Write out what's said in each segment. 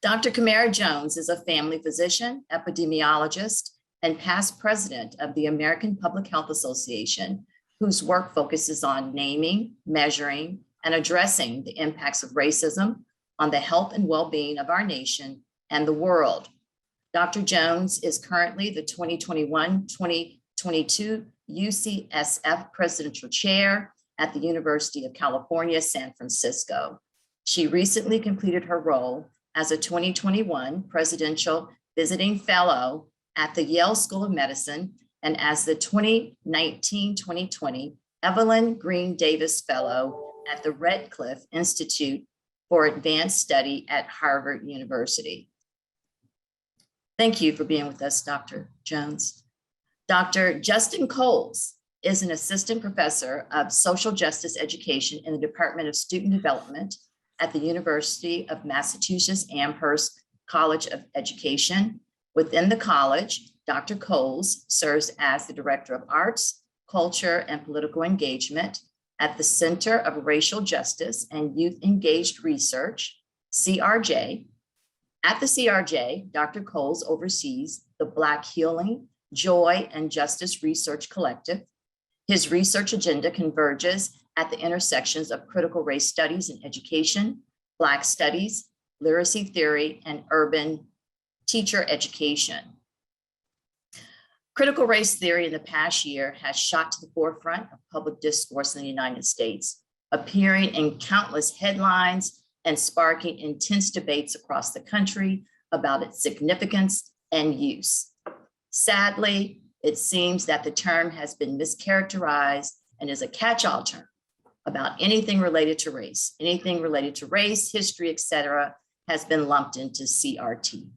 Dr. Camara Jones is a family physician, epidemiologist, and past president of the American Public Health Association, whose work focuses on naming, measuring, and addressing the impacts of racism on the health and well-being of our nation and the world. Dr. Jones is currently the 2021-2022 UCSF Presidential Chair at the University of California, San Francisco. She recently completed her role as a 2021 Presidential Visiting Fellow at the Yale School of Medicine and as the 2019-2020 Evelyn Green Davis Fellow at the Radcliffe Institute for Advanced Study at Harvard University. Thank you for being with us, Dr. Jones. Dr. Justin Coles is an assistant professor of social justice education in the Department of Student Development at the University of Massachusetts Amherst College of Education. Within the college, Dr. Coles serves as the Director of Arts, Culture, and Political Engagement at the Center of Racial Justice and Youth Engaged Research, CRJ. At the CRJ, Dr. Coles oversees the Black Healing, Joy, and Justice Research Collective. His research agenda converges at the intersections of critical race studies in education, Black studies, literacy theory, and urban teacher education. Critical race theory in the past year has shot to the forefront of public discourse in the United States, appearing in countless headlines and sparking intense debates across the country about its significance and use. Sadly, it seems that the term has been mischaracterized and is a catch-all term about anything related to race. Anything related to race, history, etc., has been lumped into CRT.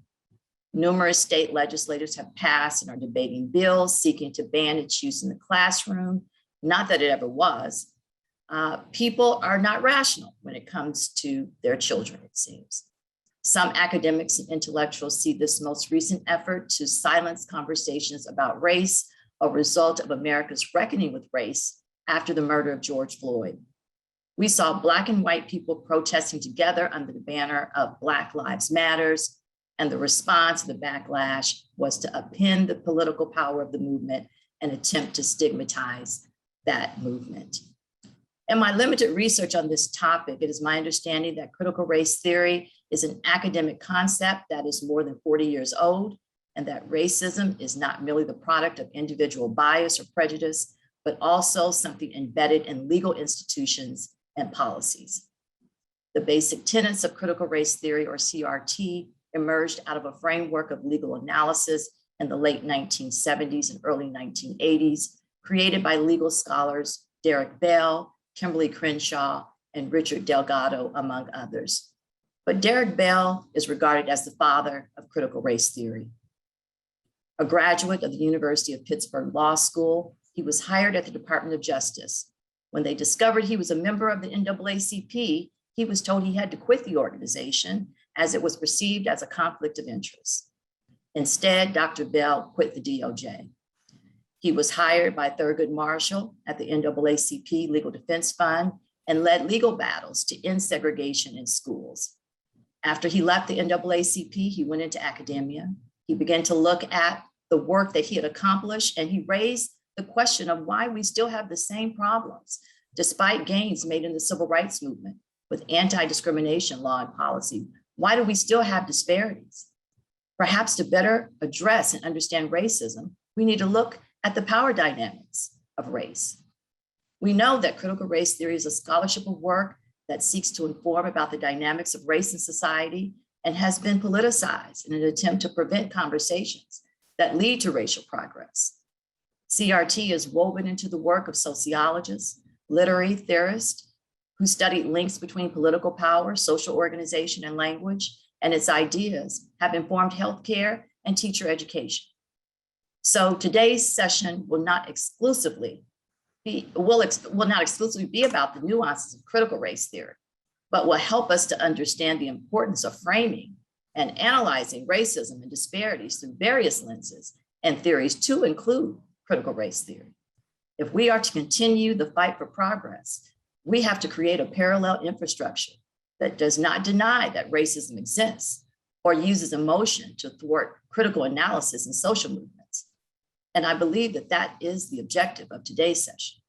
Numerous state legislators have passed and are debating bills seeking to ban its use in the classroom. Not that it ever was. People are not rational when it comes to their children, it seems. Some academics and intellectuals see this most recent effort to silence conversations about race a result of America's reckoning with race after the murder of George Floyd. We saw Black and white people protesting together under the banner of Black Lives Matters, and the response to the backlash was to upend the political power of the movement and attempt to stigmatize that movement. In my limited research on this topic, it is my understanding that critical race theory is an academic concept that is more than 40 years old, and that racism is not merely the product of individual bias or prejudice, but also something embedded in legal institutions and policies. The basic tenets of critical race theory, or CRT, emerged out of a framework of legal analysis in the late 1970s and early 1980s, created by legal scholars Derrick Bell, Kimberly Crenshaw, and Richard Delgado, among others. But Derrick Bell is regarded as the father of critical race theory. A graduate of the University of Pittsburgh Law School, he was hired at the Department of Justice. When they discovered he was a member of the NAACP, he was told he had to quit the organization as it was perceived as a conflict of interest. Instead, Dr. Bell quit the DOJ. He was hired by Thurgood Marshall at the NAACP Legal Defense Fund and led legal battles to end segregation in schools. After he left the NAACP, he went into academia. He began to look at the work that he had accomplished, and he raised the question of why we still have the same problems, despite gains made in the civil rights movement with anti-discrimination law and policy. Why do we still have disparities? Perhaps to better address and understand racism, we need to look at the power dynamics of race. We know that critical race theory is a scholarship of work that seeks to inform about the dynamics of race in society and has been politicized in an attempt to prevent conversations that lead to racial progress. CRT is woven into the work of sociologists, literary theorists who studied links between political power, social organization, and language, and its ideas have informed healthcare and teacher education. So today's session will not exclusively be about the nuances of critical race theory, but will help us to understand the importance of framing and analyzing racism and disparities through various lenses and theories to include critical race theory. If we are to continue the fight for progress, we have to create a parallel infrastructure that does not deny that racism exists or uses emotion to thwart critical analysis in social movements. And I believe that that is the objective of today's session.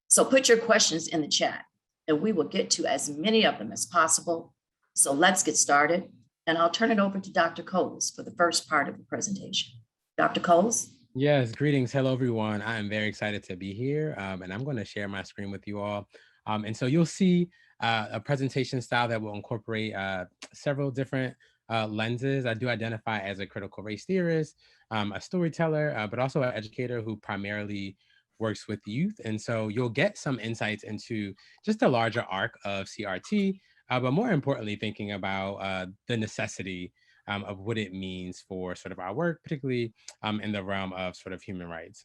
So put your questions in the chat and we will get to as many of them as possible. So let's get started. And I'll turn it over to Dr. Coles for the first part of the presentation. Dr. Coles? Yes, greetings. Hello, everyone. I am very excited to be here, and I'm going to share my screen with you all. And so you'll see a presentation style that will incorporate several different lenses. I do identify as a critical race theorist, a storyteller, but also an educator who primarily works with youth. And so you'll get some insights into just the larger arc of CRT, but more importantly, thinking about the necessity of what it means for sort of our work, particularly in the realm of sort of human rights.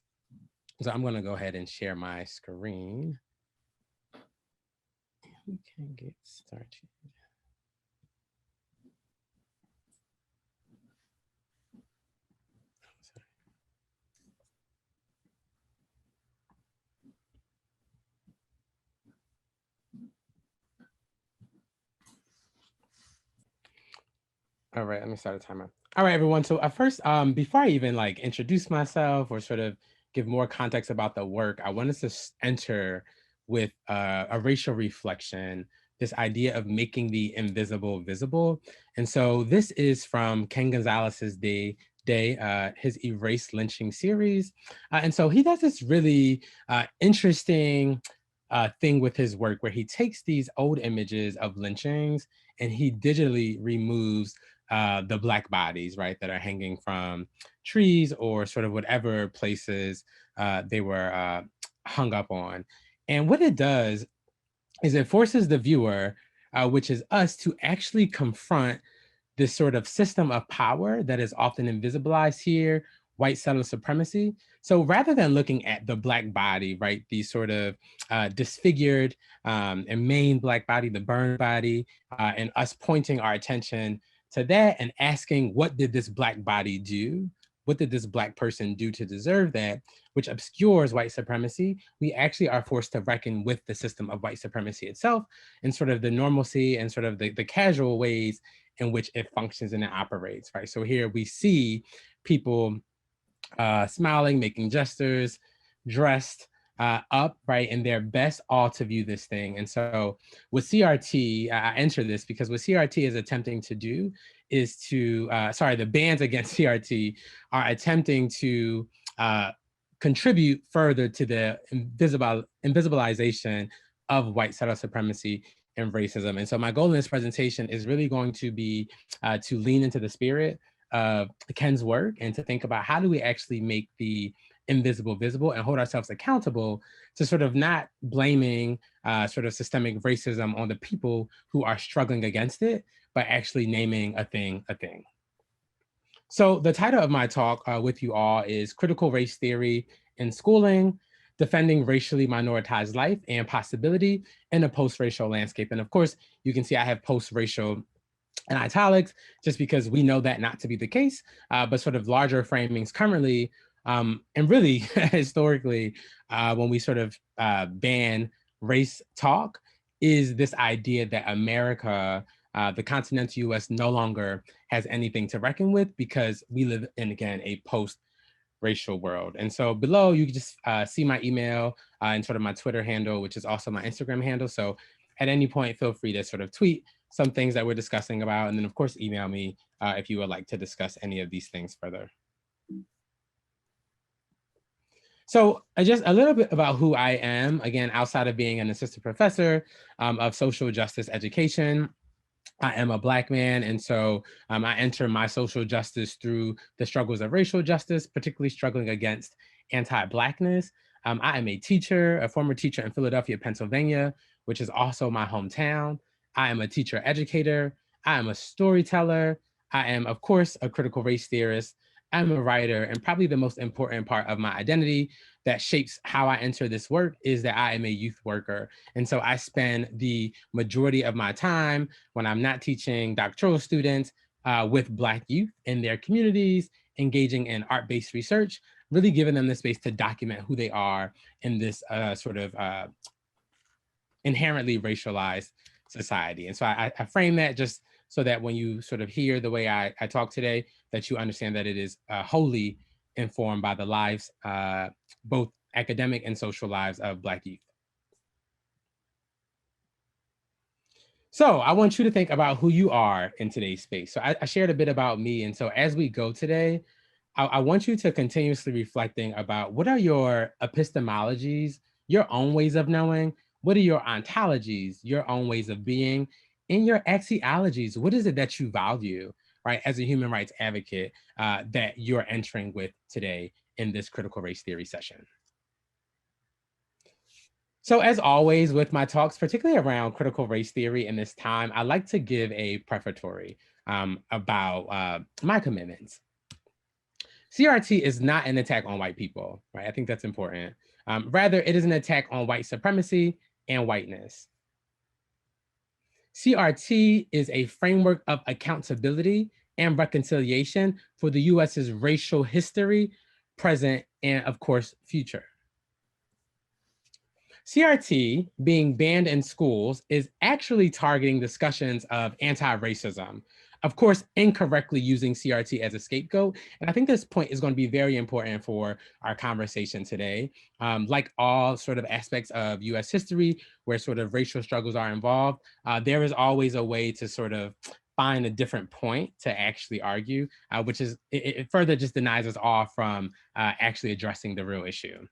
So I'm going to go ahead and share my screen. We can get started. All right, let me start a timer. All right, everyone. So first, before I even like introduce myself or sort of give more context about the work, I wanted to enter with a racial reflection, this idea of making the invisible visible. And so this is from Ken Gonzalez's his Erase Lynching series. And so he does this really interesting thing with his work where he takes these old images of lynchings and he digitally removes the Black bodies, right, that are hanging from trees or sort of whatever places they were hung up on. And what it does is it forces the viewer, which is us, to actually confront this sort of system of power that is often invisibilized here, white settler supremacy. So rather than looking at the Black body, right, these sort of disfigured and main Black body, the burned body, and us pointing our attention to that and asking, what did this Black body do? What did this Black person do to deserve that, which obscures white supremacy? We actually are forced to reckon with the system of white supremacy itself and sort of the normalcy and sort of the casual ways in which it functions and it operates, right? So here we see people smiling, making gestures, dressed up, right, in their best, all to view this thing. And so with CRT, I enter this because what CRT is attempting to do is to, the bans against CRT are attempting to contribute further to the invisibilization of white settler supremacy and racism. And so my goal in this presentation is really going to be to lean into the spirit of Ken's work and to think about how do we actually make the invisible visible and hold ourselves accountable to sort of not blaming sort of systemic racism on the people who are struggling against it, but actually naming a thing a thing. So the title of my talk with you all is Critical Race Theory in Schooling, Defending Racially Minoritized Life and Possibility in a Post-Racial Landscape. And of course, you can see I have post-racial in italics, just because we know that not to be the case, but sort of larger framings currently, and really historically, when we sort of ban race talk, is this idea that America, the continental US, no longer has anything to reckon with because we live in, again, a post-racial world. And so below, you can just see my email and sort of my Twitter handle, which is also my Instagram handle. So at any point, feel free to sort of tweet some things that we're discussing about. And then of course, email me if you would like to discuss any of these things further. So just a little bit about who I am, again, outside of being an assistant professor of social justice education. I am a Black man, and so I enter my social justice through the struggles of racial justice, particularly struggling against anti-Blackness. I am a teacher, a former teacher in Philadelphia, Pennsylvania, which is also my hometown. I am a teacher educator. I am a storyteller. I am, of course, a critical race theorist. I'm a writer, and probably the most important part of my identity that shapes how I enter this work is that I am a youth worker. And so I spend the majority of my time when I'm not teaching doctoral students with Black youth in their communities, engaging in art-based research, really giving them the space to document who they are in this sort of inherently racialized society. And so I frame that just so that when you sort of hear the way I talk today, that you understand that it is wholly informed by the lives, both academic and social lives of Black youth. So I want you to think about who you are in today's space. So I shared a bit about me. And so as we go today, I want you to continuously reflecting about what are your epistemologies, your own ways of knowing, what are your ontologies, your own ways of being, and your axiologies. What is it that you value, right, as a human rights advocate that you're entering with today in this critical race theory session? So as always with my talks, particularly around critical race theory in this time, I like to give a prefatory about my commitments. CRT is not an attack on white people, right? I think that's important. Rather, it is an attack on white supremacy and whiteness. CRT is a framework of accountability and reconciliation for the US's racial history, present, and of course, future. CRT being banned in schools is actually targeting discussions of anti-racism, of course, incorrectly using CRT as a scapegoat. And I think this point is going to be very important for our conversation today. Like all sort of aspects of US history where sort of racial struggles are involved, there is always a way to sort of find a different point to actually argue, which is, it further just denies us all from actually addressing the real issue.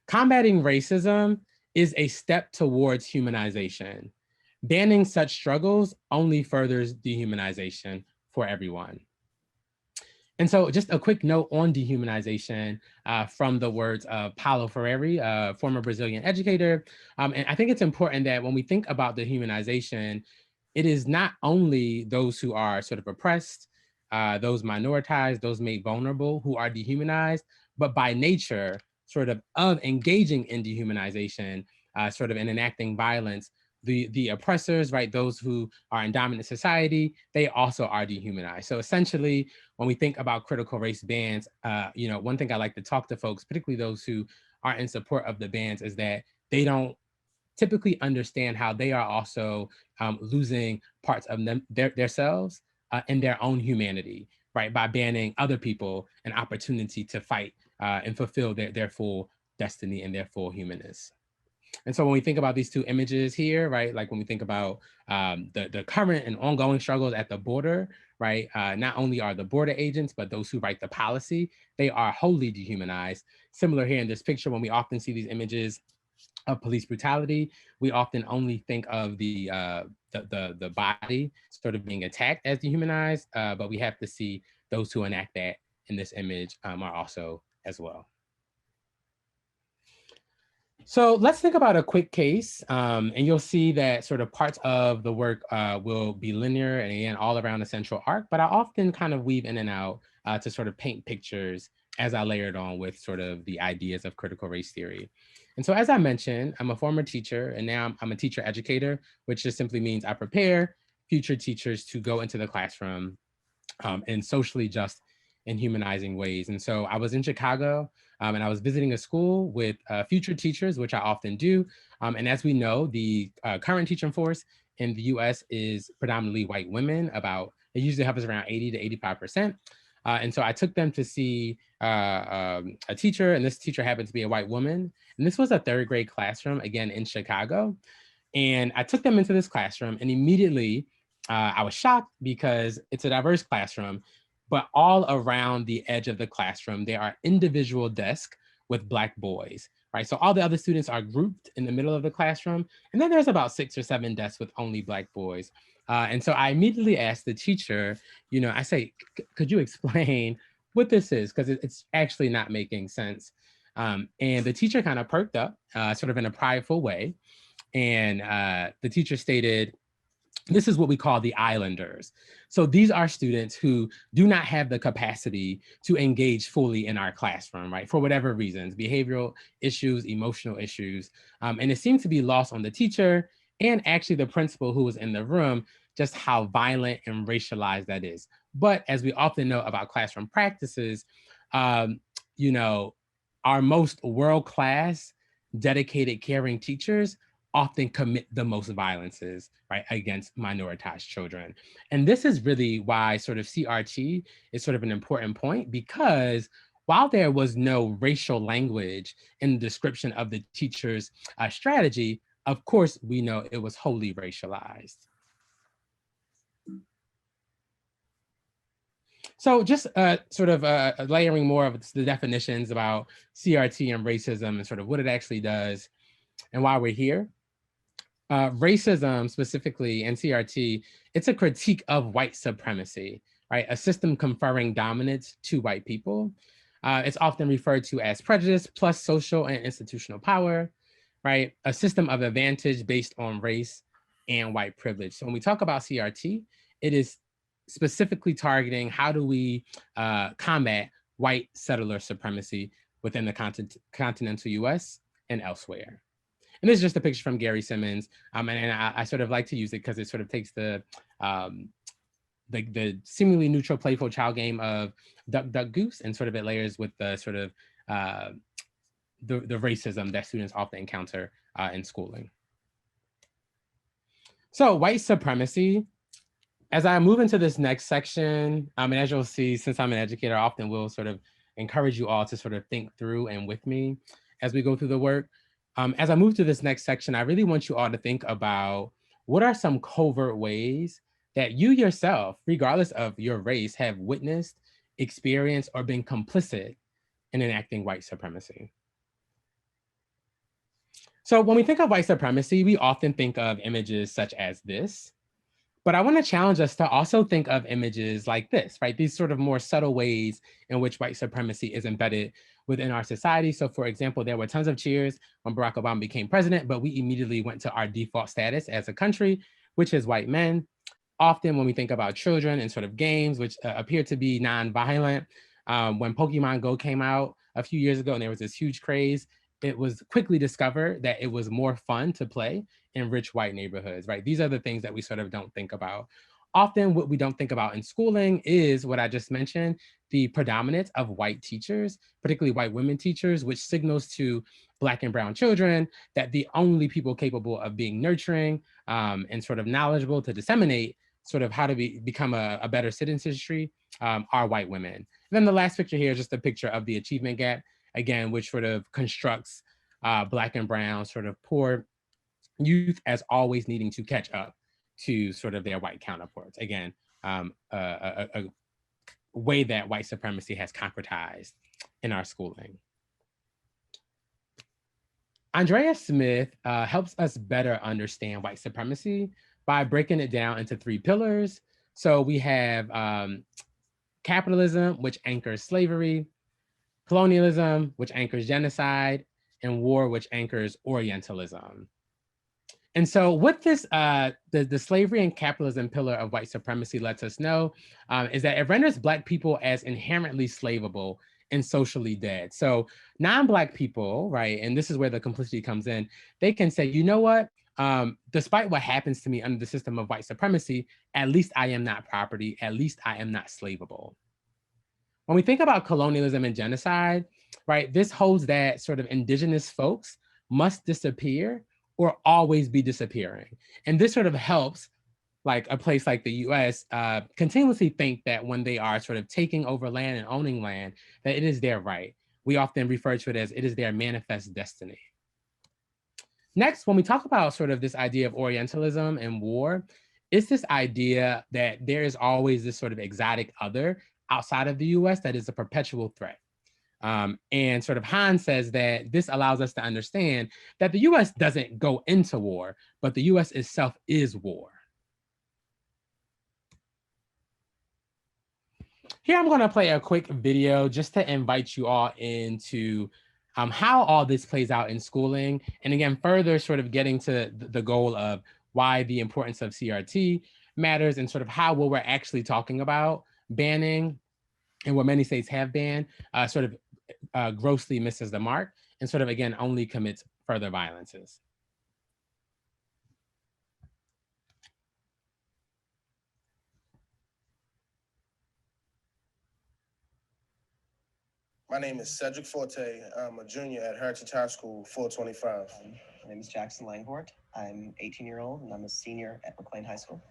Combating racism is a step towards humanization. Banning such struggles only furthers dehumanization for everyone. And so just a quick note on dehumanization from the words of Paulo Freire, a former Brazilian educator. And I think it's important that when we think about dehumanization, it is not only those who are sort of oppressed, those minoritized, those made vulnerable who are dehumanized, but by nature, sort of engaging in dehumanization, sort of in enacting violence, the oppressors, right, those who are in dominant society, they also are dehumanized. So essentially, when we think about critical race bans, one thing I like to talk to folks, particularly those who are in support of the bans, is that they don't typically understand how they are also losing parts of their selves and their own humanity, right, by banning other people an opportunity to fight and fulfill their full destiny and their full humanness. And so when we think about these two images here, right, like when we think about the current and ongoing struggles at the border, right, not only are the border agents, but those who write the policy, they are wholly dehumanized. Similar here in this picture, when we often see these images of police brutality, we often only think of the body sort of being attacked as dehumanized, but we have to see those who enact that in this image are also as well. So let's think about a quick case, and you'll see that sort of parts of the work will be linear and again, all around a central arc, but I often kind of weave in and out to sort of paint pictures as I layered on with sort of the ideas of critical race theory. And so as I mentioned, I'm a former teacher and now I'm a teacher educator, which just simply means I prepare future teachers to go into the classroom in socially just and humanizing ways. And so I was in Chicago and I was visiting a school with future teachers, which I often do. And as we know, the current teaching force in the US is predominantly white women. It usually hovers around 80 to 85%. And so I took them to see a teacher, and this teacher happened to be a white woman. And this was a third grade classroom, again, in Chicago. And I took them into this classroom, and immediately I was shocked because it's a diverse classroom, but all around the edge of the classroom, there are individual desks with Black boys, right? So all the other students are grouped in the middle of the classroom, and then there's about 6 or 7 desks with only Black boys. And so I immediately asked the teacher, I say, could you explain what this is? Because it's actually not making sense. And the teacher kind of perked up, sort of in a prideful way. And the teacher stated, this is what we call the islanders. So these are students who do not have the capacity to engage fully in our classroom, right? For whatever reasons, behavioral issues, emotional issues. And it seems to be lost on the teacher and actually the principal who was in the room, just how violent and racialized that is. But as we often know about classroom practices, our most world-class, dedicated, caring teachers often commit the most violences, right, against minoritized children. And this is really why sort of CRT is sort of an important point, because while there was no racial language in the description of the teacher's strategy, of course, we know it was wholly racialized. So just sort of layering more of the definitions about CRT and racism and sort of what it actually does and why we're here. Racism specifically and CRT, it's a critique of white supremacy, right? A system conferring dominance to white people. It's often referred to as prejudice plus social and institutional power, right? A system of advantage based on race and white privilege. So when we talk about CRT, it is specifically targeting how do we combat white settler supremacy within the continental US and elsewhere. And this is just a picture from Gary Simmons. And I sort of like to use it because it sort of takes the seemingly neutral, playful child game of Duck, Duck, Goose, and sort of it layers with the sort of the racism that students often encounter in schooling. So white supremacy, as I move into this next section, and as you'll see, since I'm an educator, I often will sort of encourage you all to sort of think through and with me as we go through the work. As I move to this next section, I really want you all to think about what are some covert ways that you yourself, regardless of your race, have witnessed, experienced, or been complicit in enacting white supremacy. So when we think of white supremacy, we often think of images such as this. But I want to challenge us to also think of images like this, right? These sort of more subtle ways in which white supremacy is embedded within our society. So for example, there were tons of cheers when Barack Obama became president, but we immediately went to our default status as a country, which is white men. Often when we think about children and sort of games, which appear to be nonviolent, when Pokemon Go came out a few years ago and there was this huge craze, it was quickly discovered that it was more fun to play in rich white neighborhoods, right? These are the things that we sort of don't think about. Often what we don't think about in schooling is what I just mentioned, the predominance of white teachers, particularly white women teachers, which signals to Black and brown children that the only people capable of being nurturing and sort of knowledgeable to disseminate sort of how to become a better citizenry are white women. And then the last picture here is just a picture of the achievement gap, again, which sort of constructs Black and brown sort of poor youth as always needing to catch up to sort of their white counterparts. Again, a way that white supremacy has concretized in our schooling. Andrea Smith helps us better understand white supremacy by breaking it down into 3 pillars. So we have capitalism, which anchors slavery, colonialism, which anchors genocide, and war, which anchors Orientalism. And so what this, the slavery and capitalism pillar of white supremacy lets us know is that it renders Black people as inherently slaveable and socially dead. So non-Black people, right, and this is where the complicity comes in, they can say, you know what, despite what happens to me under the system of white supremacy, at least I am not property, at least I am not slaveable. When we think about colonialism and genocide, right, this holds that sort of indigenous folks must disappear or always be disappearing. And this sort of helps like a place like the US continuously think that when they are sort of taking over land and owning land, that it is their right. We often refer to it as it is their manifest destiny. Next, when we talk about sort of this idea of Orientalism and war, it's this idea that there is always this sort of exotic other outside of the US that is a perpetual threat. And sort of Hans says that this allows us to understand that the US doesn't go into war, but the US itself is war. Here I'm going to play a quick video just to invite you all into how all this plays out in schooling. And again, further sort of getting to the goal of why the importance of CRT matters and sort of how what we're actually talking about banning and what many states have banned sort of grossly misses the mark and sort of, again, only commits further violences. My name is Cedric Forte. I'm a junior at Heritage High School, 425. My name is Jackson Langhort. I'm 18-year-old and I'm a senior at McLean High School.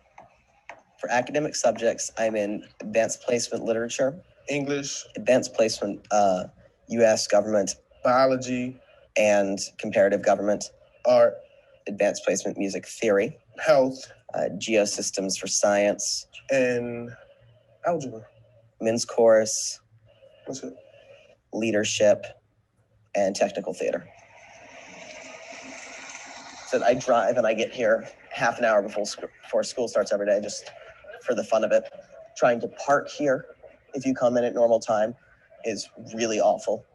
For academic subjects, I'm in Advanced Placement Literature, English, Advanced Placement U.S. Government, Biology, and Comparative Government, Art, Advanced Placement Music Theory, Health, Geosystems for Science, and Algebra. Men's Chorus, what's it? Leadership, and Technical Theater. So I drive and I get here half an hour before school starts every day, just for the fun of it. Trying to park here, if you come in at normal time, is really awful.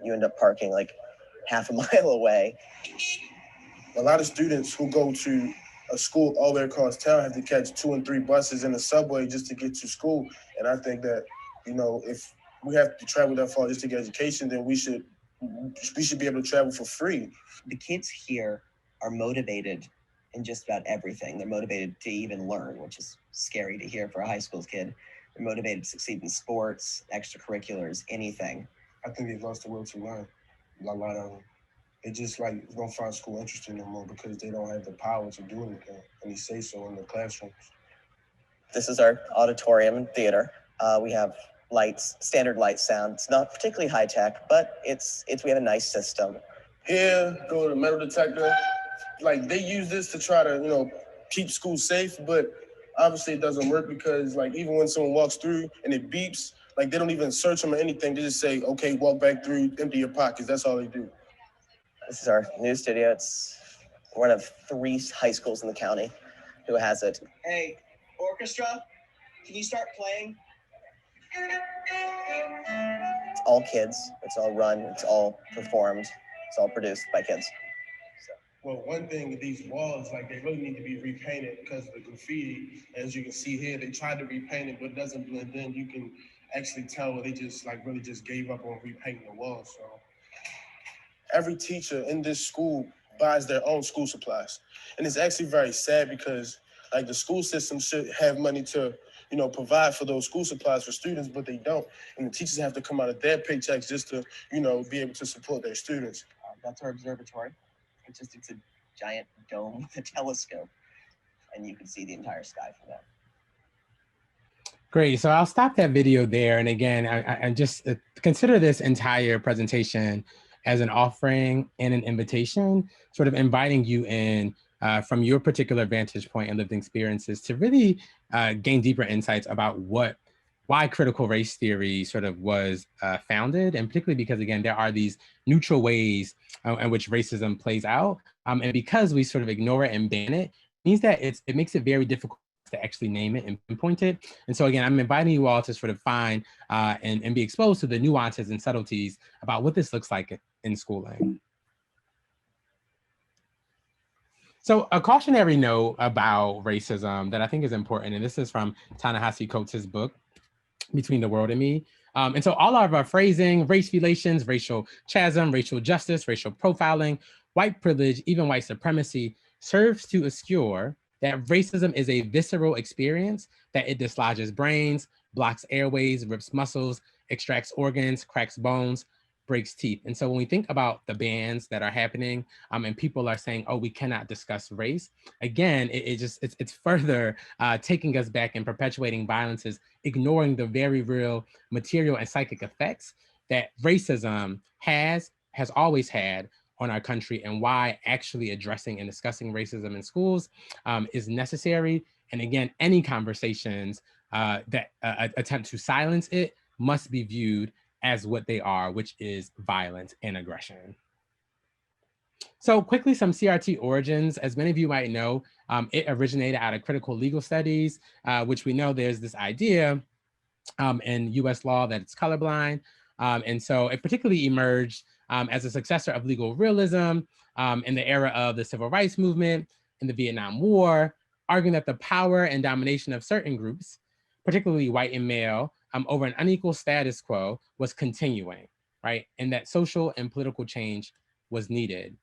You end up parking like half a mile away. A lot of students who go to a school all the way across town have to catch 2 and 3 buses in the subway just to get to school. And I think that, if we have to travel that far just to get education, then we should be able to travel for free. The kids here are motivated in just about everything. They're motivated to even learn, which is scary to hear for a high school kid. They're motivated to succeed in sports, extracurriculars, anything. I think they've lost the will to learn. A lot of them. They just don't find school interesting no more because they don't have the power to do anything. And they say so in the classrooms. This is our auditorium and theater. We have lights, standard light sound. It's not particularly high tech, but we have a nice system. Here, go to the metal detector. They use this to try to, keep school safe, but obviously it doesn't work because even when someone walks through and it beeps, they don't even search them or anything. They just say, okay, walk back through, empty your pockets. That's all they do. This is our new studio. It's one of 3 high schools in the county who has it. Hey, orchestra, can you start playing? It's all kids. It's all run. It's all performed. It's all produced by kids. Well, one thing, these walls, they really need to be repainted because of the graffiti. As you can see here, they tried to repaint it, but it doesn't blend in. You can actually tell they just really just gave up on repainting the walls. So every teacher in this school buys their own school supplies. And it's actually very sad because the school system should have money to, provide for those school supplies for students, but they don't. And the teachers have to come out of their paychecks just to, be able to support their students. That's our observatory. It's a giant dome with a telescope, and you can see the entire sky from that. Great. So I'll stop that video there. And again, I just consider this entire presentation as an offering and an invitation, sort of inviting you in from your particular vantage point and lived experiences to really gain deeper insights about why critical race theory sort of was founded, and particularly because, again, there are these neutral ways in which racism plays out. And because we sort of ignore it and ban it, means that it makes it very difficult to actually name it and pinpoint it. And so again, I'm inviting you all to sort of find and be exposed to the nuances and subtleties about what this looks like in schooling. So a cautionary note about racism that I think is important, and this is from Ta-Nehisi Coates' book, Between the World and Me. And so all of our phrasing, race relations, racial chasm, racial justice, racial profiling, white privilege, even white supremacy serves to obscure that racism is a visceral experience, that it dislodges brains, blocks airways, rips muscles, extracts organs, cracks bones, breaks teeth. And so when we think about the bans that are happening and people are saying, oh, we cannot discuss race, again, it's further taking us back and perpetuating violences, ignoring the very real material and psychic effects that racism has always had on our country, and why actually addressing and discussing racism in schools is necessary. And again, any conversations that attempt to silence it must be viewed as what they are, which is violence and aggression. So quickly, some CRT origins. As many of you might know, it originated out of critical legal studies, which we know there's this idea in US law that it's colorblind. And so it particularly emerged as a successor of legal realism in the era of the Civil Rights Movement, in the Vietnam War, arguing that the power and domination of certain groups, particularly white and male, over an unequal status quo was continuing, right? And that social and political change was needed.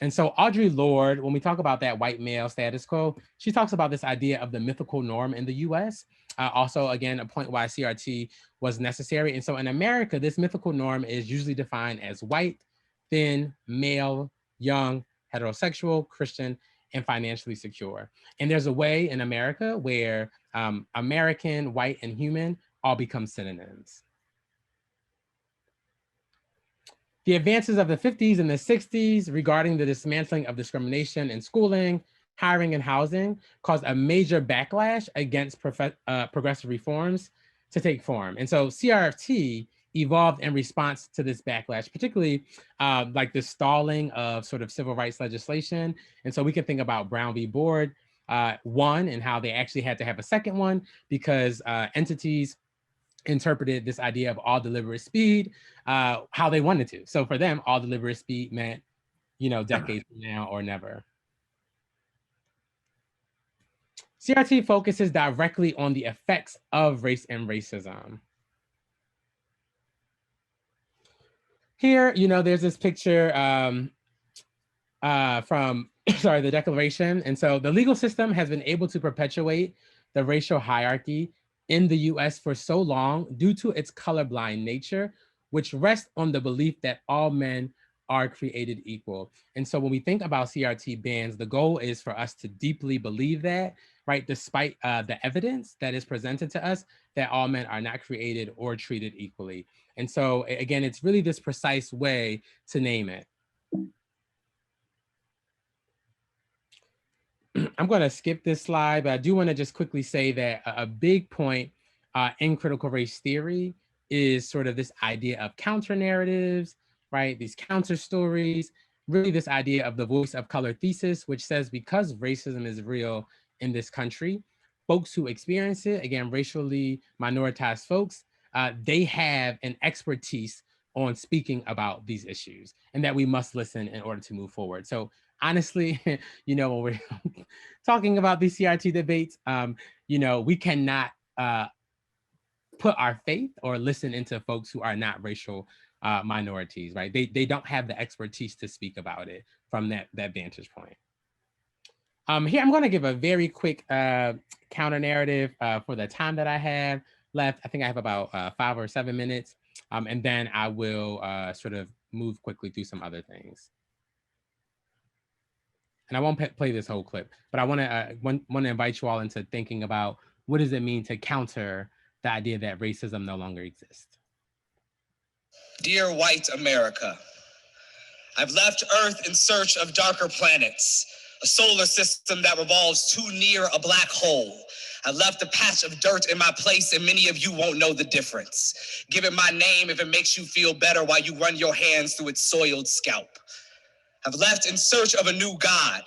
And so Audre Lorde, when we talk about that white male status quo, she talks about this idea of the mythical norm in the US. Also, again, a point why CRT was necessary. And so in America, this mythical norm is usually defined as white, thin, male, young, heterosexual, Christian, and financially secure. And there's a way in America where American, white, and human all become synonyms. The advances of the 50s and the 60s regarding the dismantling of discrimination in schooling, hiring, and housing caused a major backlash against progressive reforms to take form. And so CRT evolved in response to this backlash, particularly like the stalling of sort of civil rights legislation. And so we can think about Brown v. Board, one, and how they actually had to have a second one because entities interpreted this idea of all deliberate speed how they wanted to. So for them, all deliberate speed meant, decades from now or never. CRT focuses directly on the effects of race and racism. Here, there's this picture from, the Declaration. And so the legal system has been able to perpetuate the racial hierarchy in the US for so long due to its colorblind nature, which rests on the belief that all men are created equal. And so when we think about CRT bans, the goal is for us to deeply believe that, right, despite the evidence that is presented to us, that all men are not created or treated equally. And so again, it's really this precise way to name it. I'm going to skip this slide, but I do want to just quickly say that a big point in critical race theory is sort of this idea of counter narratives, right? These counter stories, really this idea of the voice of color thesis, which says because racism is real in this country, folks who experience it, again, racially minoritized folks, they have an expertise on speaking about these issues and that we must listen in order to move forward. So honestly, when we're talking about these CRT debates, we cannot put our faith or listen into folks who are not racial minorities, right? They don't have the expertise to speak about it from that vantage point. Here, I'm going to give a very quick counter narrative for the time that I have left. I think I have about 5 or 7 minutes, and then I will sort of move quickly through some other things. And I won't play this whole clip, but I want to invite you all into thinking about what does it mean to counter the idea that racism no longer exists. Dear white America, I've left Earth in search of darker planets, a solar system that revolves too near a black hole. I left a patch of dirt in my place, and many of you won't know the difference. Give it my name if it makes you feel better while you run your hands through its soiled scalp. I've left in search of a new God.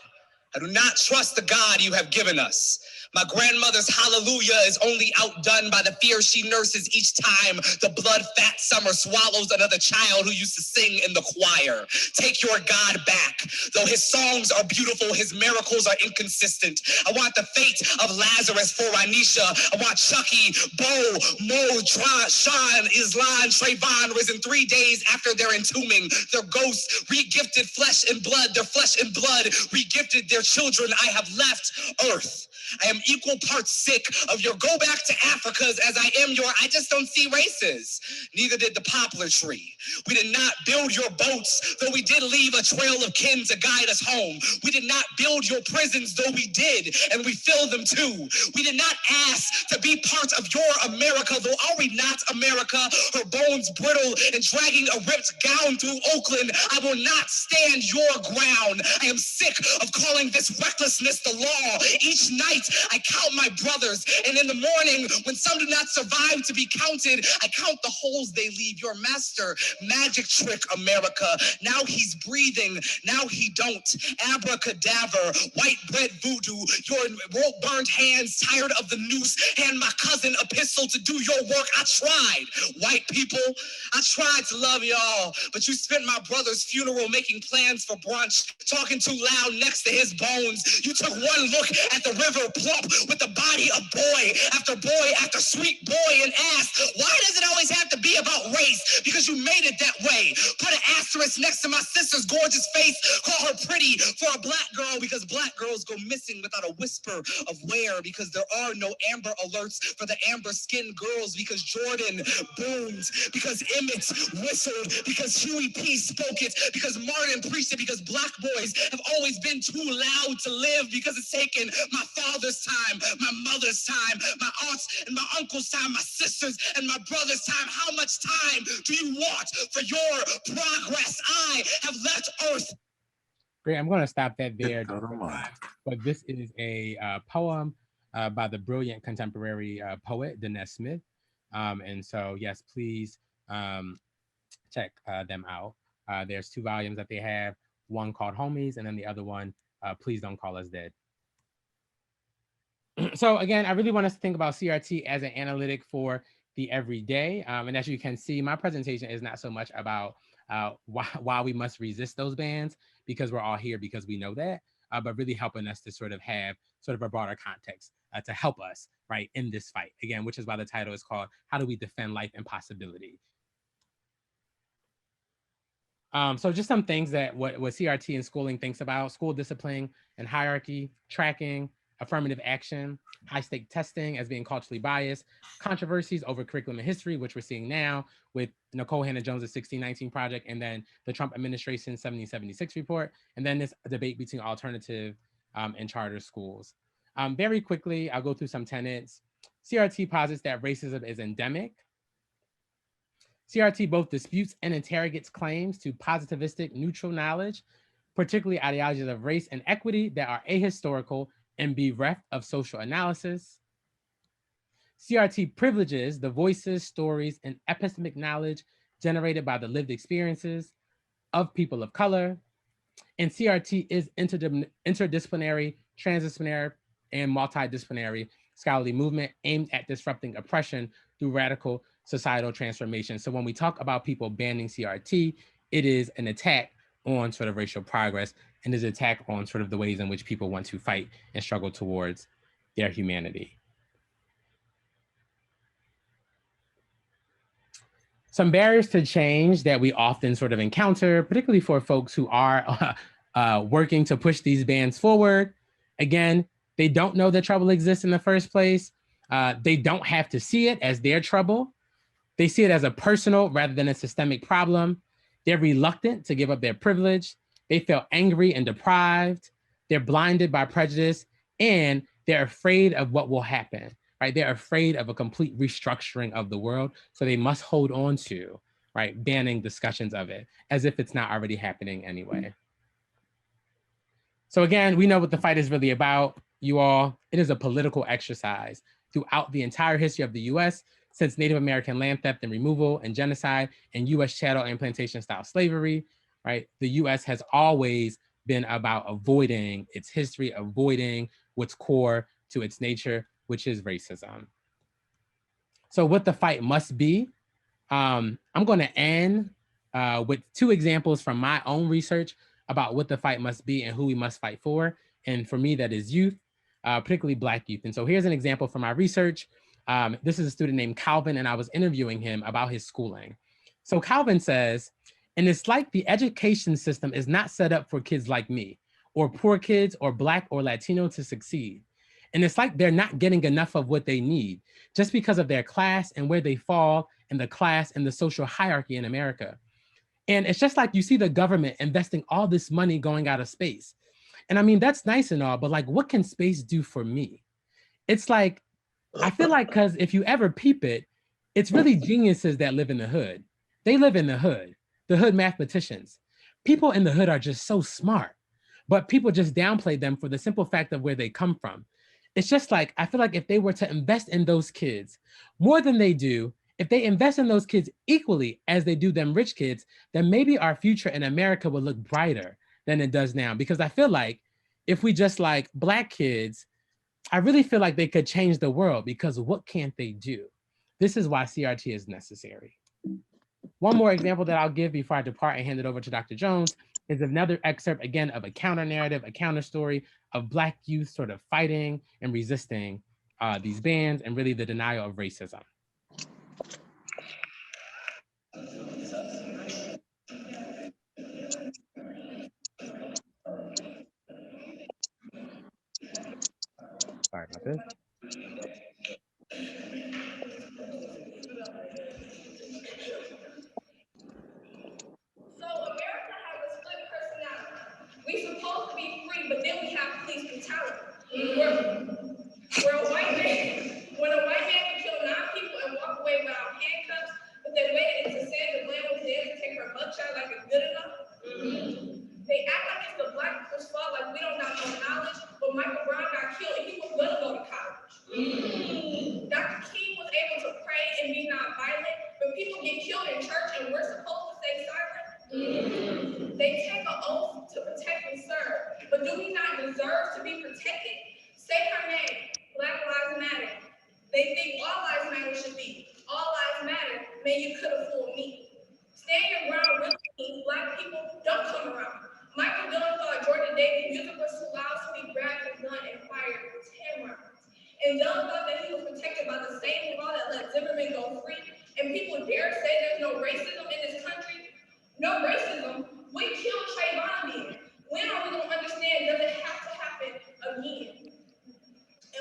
I do not trust the God you have given us. My grandmother's hallelujah is only outdone by the fear she nurses each time the blood-fat summer swallows another child who used to sing in the choir. Take your God back. Though his songs are beautiful, his miracles are inconsistent. I want the fate of Lazarus for Anisha. I want Chucky, Bo, Mo, Sean, Islan, Trayvon risen 3 days after their entombing. Their ghosts re-gifted flesh and blood. Their flesh and blood re-gifted their children. I have left Earth. I am equal parts sick of your go back to Africa's as I am your I just don't see races. Neither did the poplar tree. We did not build your boats, though we did leave a trail of kin to guide us home. We did not build your prisons, though we did, and we fill them too. We did not ask to be part of your America, though are we not America? Her bones brittle and dragging a ripped gown through Oakland. I will not stand your ground. I am sick of calling this recklessness the law. Each night I count my brothers, and in the morning when some do not survive to be counted, I count the holes they leave. Your master magic trick, America. Now he's breathing, now he don't. Abracadabra, white bread voodoo. Your rope burned hands tired of the noose. Hand my cousin a pistol to do your work. I tried, white people. I tried to love y'all, but you spent my brother's funeral making plans for brunch, talking too loud next to his bones. You took one look at the river grow plump with the body of boy after sweet boy and ass. Why does it always have to be about race? Because you made it that way. Put an asterisk next to my sister's gorgeous face. Call her pretty for a black girl because black girls go missing without a whisper of where, because there are no Amber Alerts for the amber skinned girls, because Jordan boomed, because Emmett whistled, because Huey P spoke it, because Martin preached it, because black boys have always been too loud to live, because it's taken my father's time, my mother's time, my aunts and my uncle's time, my sisters and my brother's time. How much time do you want for your progress? I have left Earth. Great, I'm going to stop that there. But this is a poem by the brilliant contemporary poet, Dennis Smith. And so, yes, please check them out. There's 2 volumes that they have, one called Homies, and then the other one, Please Don't Call Us Dead. So again, I really want us to think about CRT as an analytic for the everyday. And as you can see, my presentation is not so much about why we must resist those bans, because we're all here because we know that, but really helping us to sort of have sort of a broader context to help us, right, in this fight. Again, which is why the title is called, How Do We Defend Life and Possibility? So just some things that what CRT and schooling thinks about: school discipline and hierarchy, tracking, affirmative action, high-stake testing as being culturally biased, controversies over curriculum and history, which we're seeing now with Nicole Hannah-Jones' 1619 project, and then the Trump administration's 1776 report, and then this debate between alternative and charter schools. Very quickly, I'll go through some tenets. CRT posits that racism is endemic. CRT both disputes and interrogates claims to positivistic neutral knowledge, particularly ideologies of race and equity that are ahistorical and bereft of social analysis. CRT privileges the voices, stories, and epistemic knowledge generated by the lived experiences of people of color. And CRT is interdisciplinary, transdisciplinary, and multidisciplinary scholarly movement aimed at disrupting oppression through radical societal transformation. So when we talk about people banning CRT, it is an attack on sort of racial progress, and is an attack on sort of the ways in which people want to fight and struggle towards their humanity. Some barriers to change that we often sort of encounter, particularly for folks who are working to push these bans forward. Again, they don't know that trouble exists in the first place. They don't have to see it as their trouble. They see it as a personal rather than a systemic problem. They're reluctant to give up their privilege. They feel angry and deprived. They're blinded by prejudice, and they're afraid of what will happen, right? They're afraid of a complete restructuring of the world. So they must hold on to, right, banning discussions of it as if it's not already happening anyway. So again, we know what the fight is really about, you all. It is a political exercise throughout the entire history of the US, since Native American land theft and removal and genocide and US chattel and plantation style slavery, right? The US has always been about avoiding its history, avoiding what's core to its nature, which is racism. So what the fight must be, I'm going to end with 2 examples from my own research about what the fight must be and who we must fight for. And for me, that is youth, particularly Black youth. And so here's an example from my research. This is a student named Calvin, and I was interviewing him about his schooling. So Calvin says, and it's like the education system is not set up for kids like me, or poor kids, or Black or Latino to succeed. And it's like they're not getting enough of what they need just because of their class and where they fall in the class and the social hierarchy in America. And it's just like you see the government investing all this money going out of space. And I mean, that's nice and all, but like, what can space do for me? It's like, I feel like, because if you ever peep it, it's really geniuses that live in the hood. They live in the hood mathematicians. People in the hood are just so smart, but people just downplay them for the simple fact of where they come from. It's just like, I feel like if they were to invest in those kids more than they do, if they invest in those kids equally as they do them rich kids, then maybe our future in America will look brighter than it does now. Because I feel like if we just like Black kids, I really feel like they could change the world, because what can't they do? This is why CRT is necessary. One more example that I'll give before I depart and hand it over to Dr. Jones is another excerpt, again, of a counter narrative, a counter story of Black youth sort of fighting and resisting these bans and really the denial of racism. Sorry about this. So America has a split personality. We supposed to be free, but then we have police brutality. Where a white man, when a white man can kill 9 people and walk away without handcuffs, but they waited until Sandra Bland was there to take her mugshot like it's good enough. They act like it's the Black people's fault, like we don't got no knowledge, but Michael Brown got killed and he was gonna go to college. Dr. King was able to pray and be non-violent, but people get killed in church and we're supposed to stay silent. They take an oath to protect and serve, but do we not deserve to be protected? Say her name, Black Lives Matter. They think all lives matter should be. All lives matter, man, you could have fooled me. Stand your ground really means Black people don't come around. Michael Dillon thought Jordan Davis' music was too loud, so he grabbed his gun and fired 10 rounds. And Dillon thought that he was protected by the same law that let Zimmerman go free. And people dare say there's no racism in this country. No racism. We killed Trayvon then. When are we going to understand, does it have to happen again?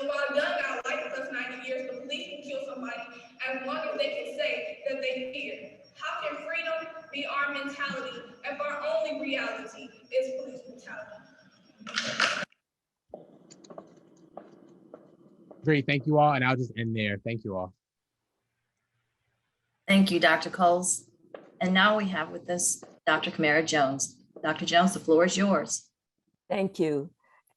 And while a gun got life plus 90 years, the police can kill somebody as long as they can say that they fear. How can freedom be our mentality if our only reality is police brutality? Great, thank you all, and I'll just end there. Thank you all. Thank you, Dr. Coles. And now we have with us Dr. Camara Jones. Dr. Jones, the floor is yours. Thank you.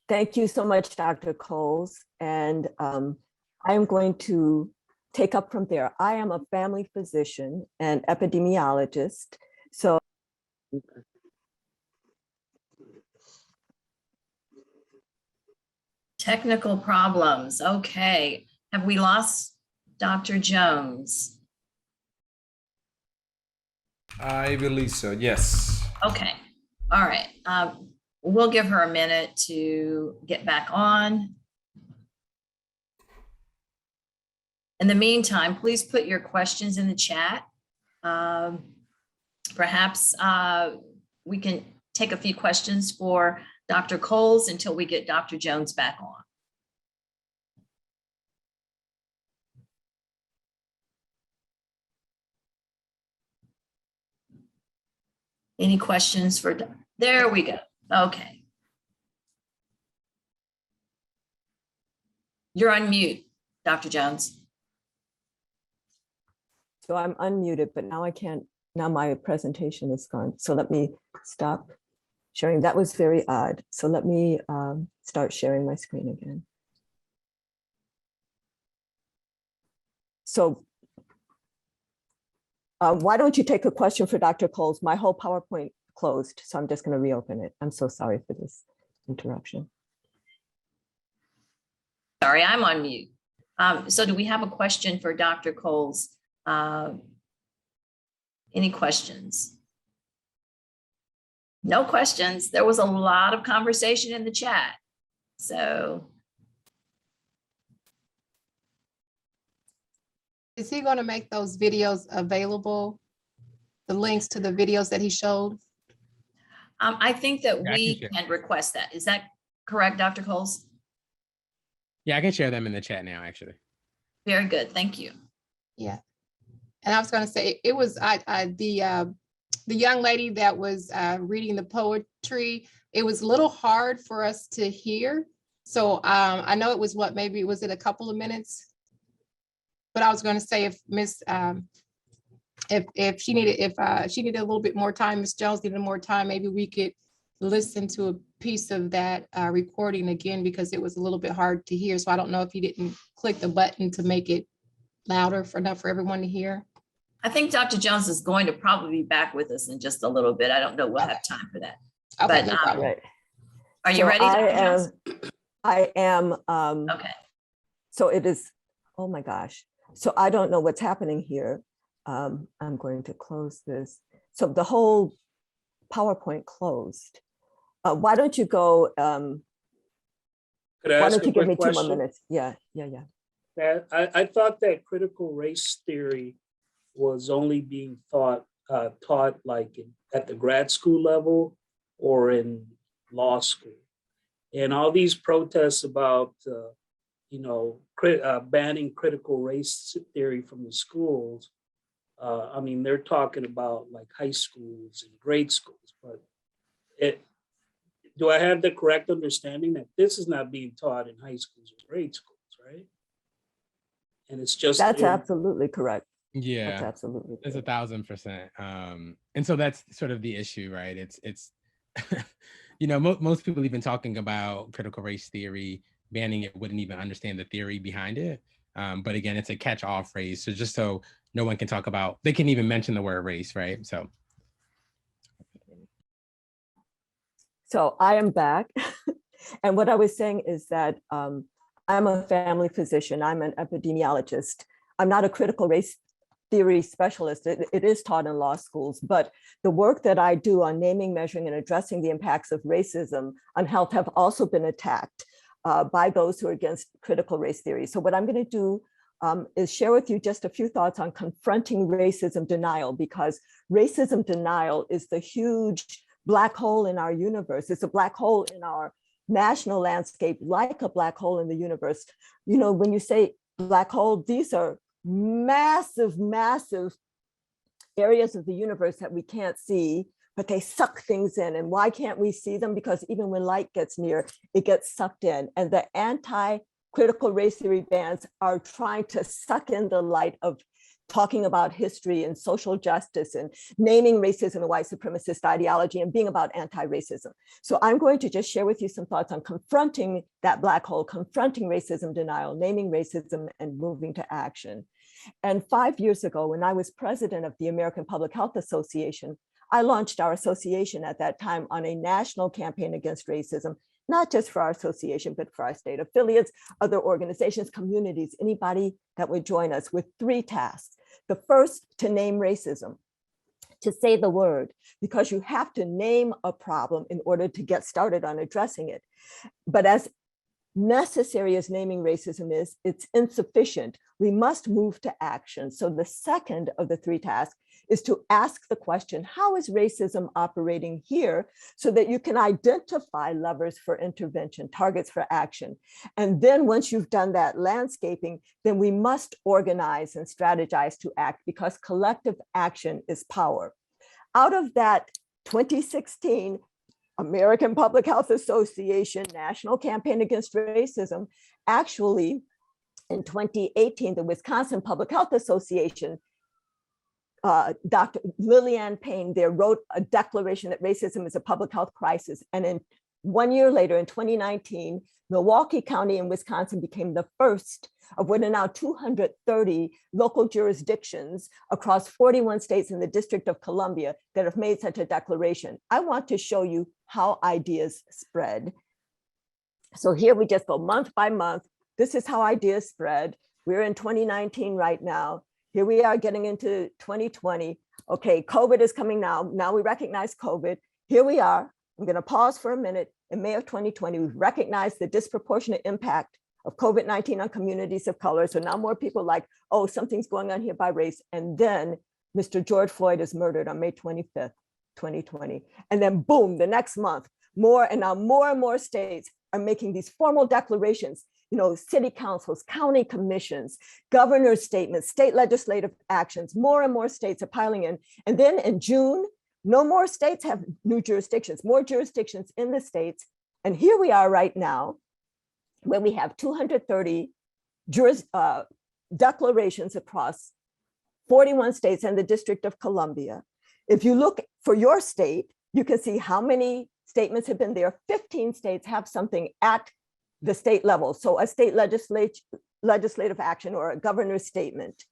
Thank you so much, Dr. Coles. And I am going to take up from there. I am a family physician and epidemiologist. So Technical problems. Okay. Have we lost Dr. Jones? I believe so, yes. Okay. All right. We'll give her a minute to get back on. In the meantime, please put your questions in the chat. Perhaps we can take a few questions for Dr. Coles until we get Dr. Jones back on. Any questions for, there we go. Okay. You're on mute, Dr. Jones. So I'm unmuted, but now I can't, now my presentation is gone. So let me stop sharing. That was very odd. So let me start sharing my screen again. So why don't you take a question for Dr. Coles? My whole PowerPoint closed, so I'm just going to reopen it. I'm so sorry for this interruption. Sorry, I'm on mute. So do we have a question for Dr. Coles? Any questions? No questions. There was a lot of conversation in the chat. So. Is he going to make those videos available? The links to the videos that he showed? I think that Yeah, we can request that. Is that correct, Dr. Coles? Yeah, I can share them in the chat now, actually. Very good. Thank you. Yeah. And I was going to say, it was the young lady that was reading the poetry. It was a little hard for us to hear. So I know it was what, maybe was it a couple of minutes? But I was going to say if Miss if she needed a little bit more time, Miss Jones needed more time, maybe we could listen to a piece of that recording again, because it was a little bit hard to hear. So I don't know if you didn't click the button to make it louder for enough for everyone to hear. I think Dr. Jones is going to probably be back with us in just a little bit. I don't know we'll have time for that. Okay, But, no problem. Right. Are you So ready, Dr. Jones? I am. Okay. So it is, oh my gosh. So I don't know what's happening here. I'm going to close this. So the whole PowerPoint closed. Why don't you go, Could I why ask don't a you give me quick 2 more question? minutes? Yeah. That I thought that critical race theory was only being taught like at the grad school level or in law school. And all these protests about banning critical race theory from the schools. I mean, they're talking about like high schools and grade schools, but do I have the correct understanding that this is not being taught in high schools or grade schools, right? And it's just That's absolutely correct. That's Yeah, absolutely it's correct. 1000%. And so that's sort of the issue, right? It's most people even talking about critical race theory, banning it wouldn't even understand the theory behind it. But again, it's a catch-all phrase. So just so no one can talk about, they can even mention the word race, right? So I am back. And what I was saying is that I'm a family physician. I'm an epidemiologist. I'm not a critical race theory specialist. It is taught in law schools, but the work that I do on naming, measuring, and addressing the impacts of racism on health have also been attacked by those who are against critical race theory. So what I'm going to do is share with you just a few thoughts on confronting racism denial, because racism denial is the huge black hole in our universe. It's a black hole in our national landscape, like a black hole in the universe. When you say black hole, these are massive areas of the universe that we can't see, but they suck things in. And why can't we see them? Because even when light gets near, it gets sucked in. And the anti-critical race theory bands are trying to suck in the light of talking about history and social justice and naming racism and white supremacist ideology and being about anti-racism. So I'm going to just share with you some thoughts on confronting that black hole, confronting racism denial, naming racism, and moving to action. And 5 years ago, when I was president of the American Public Health Association, I launched our association at that time on a national campaign against racism, not just for our association, but for our state affiliates, other organizations, communities, anybody that would join us, with 3 tasks. The first, to name racism, to say the word, because you have to name a problem in order to get started on addressing it. But as necessary as naming racism is, it's insufficient. We must move to action. So the second of the 3 tasks is to ask the question, how is racism operating here, so that you can identify levers for intervention, targets for action. And then once you've done that landscaping, then we must organize and strategize to act, because collective action is power. Out of that 2016 American Public Health Association National Campaign Against Racism, actually in 2018, the Wisconsin Public Health Association, Dr. Lillian Payne there wrote a declaration that racism is a public health crisis. And in 1 year later, in 2019, Milwaukee County in Wisconsin became the first of what are now 230 local jurisdictions across 41 states in the District of Columbia that have made such a declaration. I want to show you how ideas spread. So here we just go month by month. This is how ideas spread. We're in 2019 right now. Here we are getting into 2020. Okay, COVID is coming now. Now we recognize COVID. Here we are. I'm going to pause for a minute. In May of 2020, we've recognized the disproportionate impact of COVID-19 on communities of color. So now more people like, oh, something's going on here by race. And then Mr. George Floyd is murdered on May 25th, 2020. And then boom, the next month, more and more states are making these formal declarations, city councils, county commissions, governor's statements, state legislative actions. More and more states are piling in. And then in June, no more states have new jurisdictions, more jurisdictions in the states. And here we are right now, where we have 230 declarations across 41 states and the District of Columbia. If you look for your state, you can see how many statements have been there. 15 states have something at the state level. So a state legislative action or a governor's statement.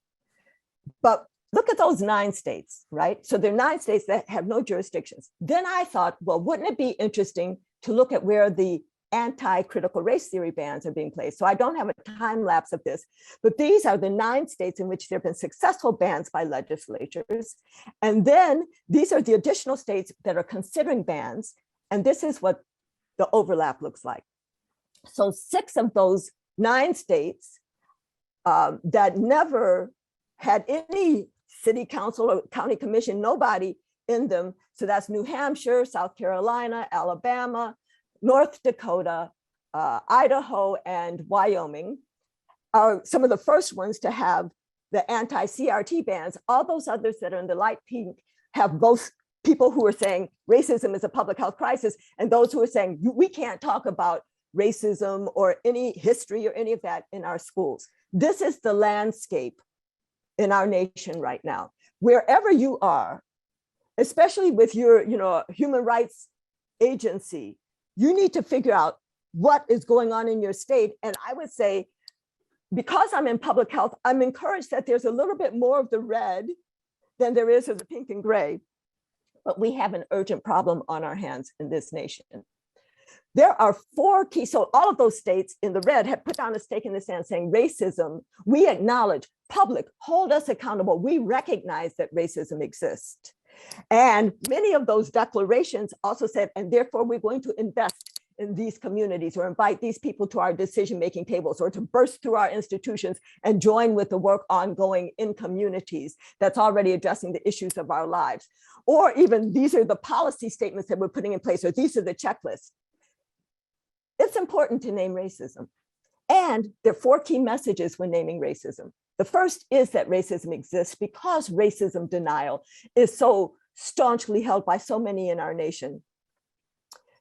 But look at those 9 states, right? So there are 9 states that have no jurisdictions. Then I thought, well, wouldn't it be interesting to look at where the anti-critical race theory bans are being placed. So I don't have a time lapse of this, but these are the 9 states in which there have been successful bans by legislatures. And then these are the additional states that are considering bans. And this is what the overlap looks like. So 6 of those 9 states that never had any city council or county commission, nobody in them. So that's New Hampshire, South Carolina, Alabama, North Dakota, Idaho, and Wyoming are some of the first ones to have the anti-CRT bans. All those others that are in the light pink have both people who are saying racism is a public health crisis and those who are saying we can't talk about racism or any history or any of that in our schools. This is the landscape in our nation right now. Wherever you are, especially with your human rights agency, you need to figure out what is going on in your state. And I would say, because I'm in public health, I'm encouraged that there's a little bit more of the red than there is of the pink and gray. But we have an urgent problem on our hands in this nation. There are 4 key, so all of those states in the red have put down a stake in the sand saying racism, we acknowledge, public, hold us accountable. We recognize that racism exists. And many of those declarations also said, and therefore we're going to invest in these communities or invite these people to our decision-making tables or to burst through our institutions and join with the work ongoing in communities that's already addressing the issues of our lives. Or even these are the policy statements that we're putting in place, or these are the checklists. It's important to name racism. And there are 4 key messages when naming racism. The first is that racism exists because racism denial is so staunchly held by so many in our nation.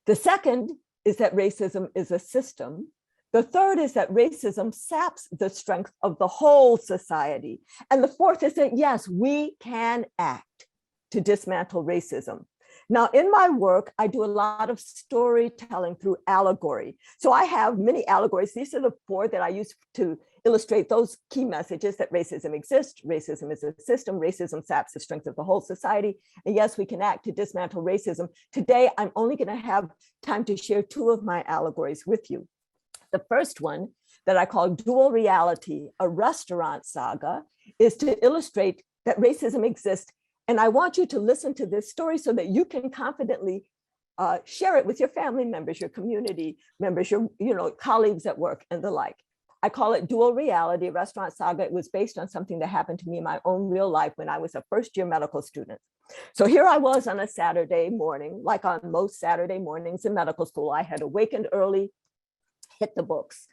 The second is that racism is a system. The third is that racism saps the strength of the whole society. And the fourth is that, yes, we can act to dismantle racism. Now, in my work, I do a lot of storytelling through allegory. So I have many allegories. These are the 4 that I use to illustrate those key messages that racism exists, racism is a system, racism saps the strength of the whole society, and yes, we can act to dismantle racism. Today, I'm only going to have time to share 2 of my allegories with you. The first one that I call Dual Reality, a restaurant saga, is to illustrate that racism exists. And I want you to listen to this story so that you can confidently share it with your family members, your community members, your colleagues at work and the like. I call it Dual Reality, Restaurant Saga. It was based on something that happened to me in my own real life when I was a first-year medical student. So here I was on a Saturday morning, like on most Saturday mornings in medical school. I had awakened early, hit the books,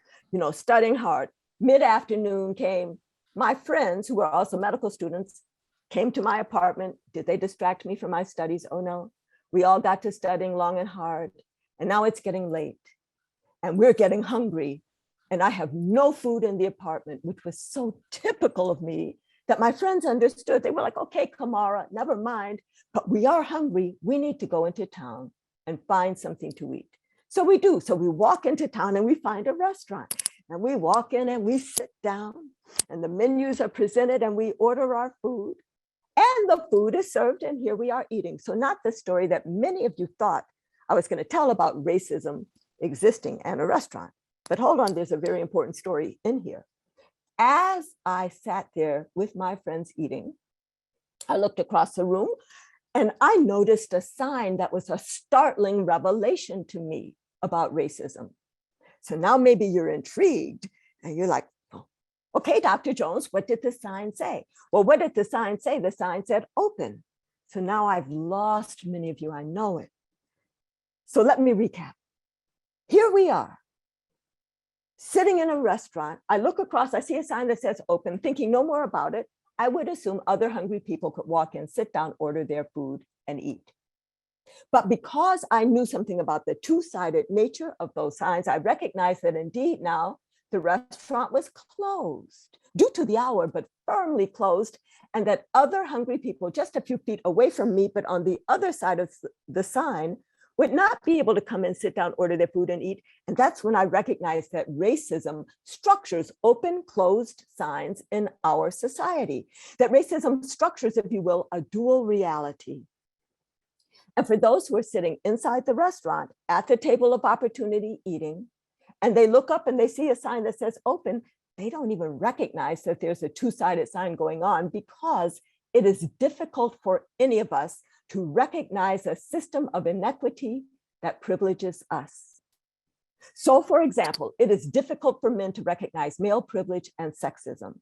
studying hard. Mid-afternoon came, my friends who were also medical students came to my apartment. Did they distract me from my studies? Oh no. We all got to studying long and hard. And now it's getting late and we're getting hungry. And I have no food in the apartment, which was so typical of me that my friends understood. They were like, okay, Kamara, never mind, but we are hungry. We need to go into town and find something to eat. So we do. So we walk into town and we find a restaurant and we walk in and we sit down and the menus are presented and we order our food and the food is served and here we are eating. So not the story that many of you thought I was going to tell about racism existing in a restaurant. But hold on, there's a very important story in here. As I sat there with my friends eating, I looked across the room and I noticed a sign that was a startling revelation to me about racism. So now maybe you're intrigued and you're like, oh, okay, Dr. Jones, what did the sign say? Well, what did the sign say? The sign said open. So now I've lost many of you, I know it. So let me recap. Here we are, sitting in a restaurant. I look across, I see a sign that says open, thinking no more about it. I would assume other hungry people could walk in, sit down, order their food and eat. But because I knew something about the two-sided nature of those signs, I recognized that indeed now the restaurant was closed due to the hour, but firmly closed, and that other hungry people just a few feet away from me, but on the other side of the sign, would not be able to come and sit down, order their food and eat. And that's when I recognized that racism structures open, closed signs in our society. That racism structures, if you will, a dual reality. And for those who are sitting inside the restaurant at the table of opportunity eating, and they look up and they see a sign that says open, they don't even recognize that there's a two-sided sign going on because it is difficult for any of us to recognize a system of inequity that privileges us. So, for example, it is difficult for men to recognize male privilege and sexism.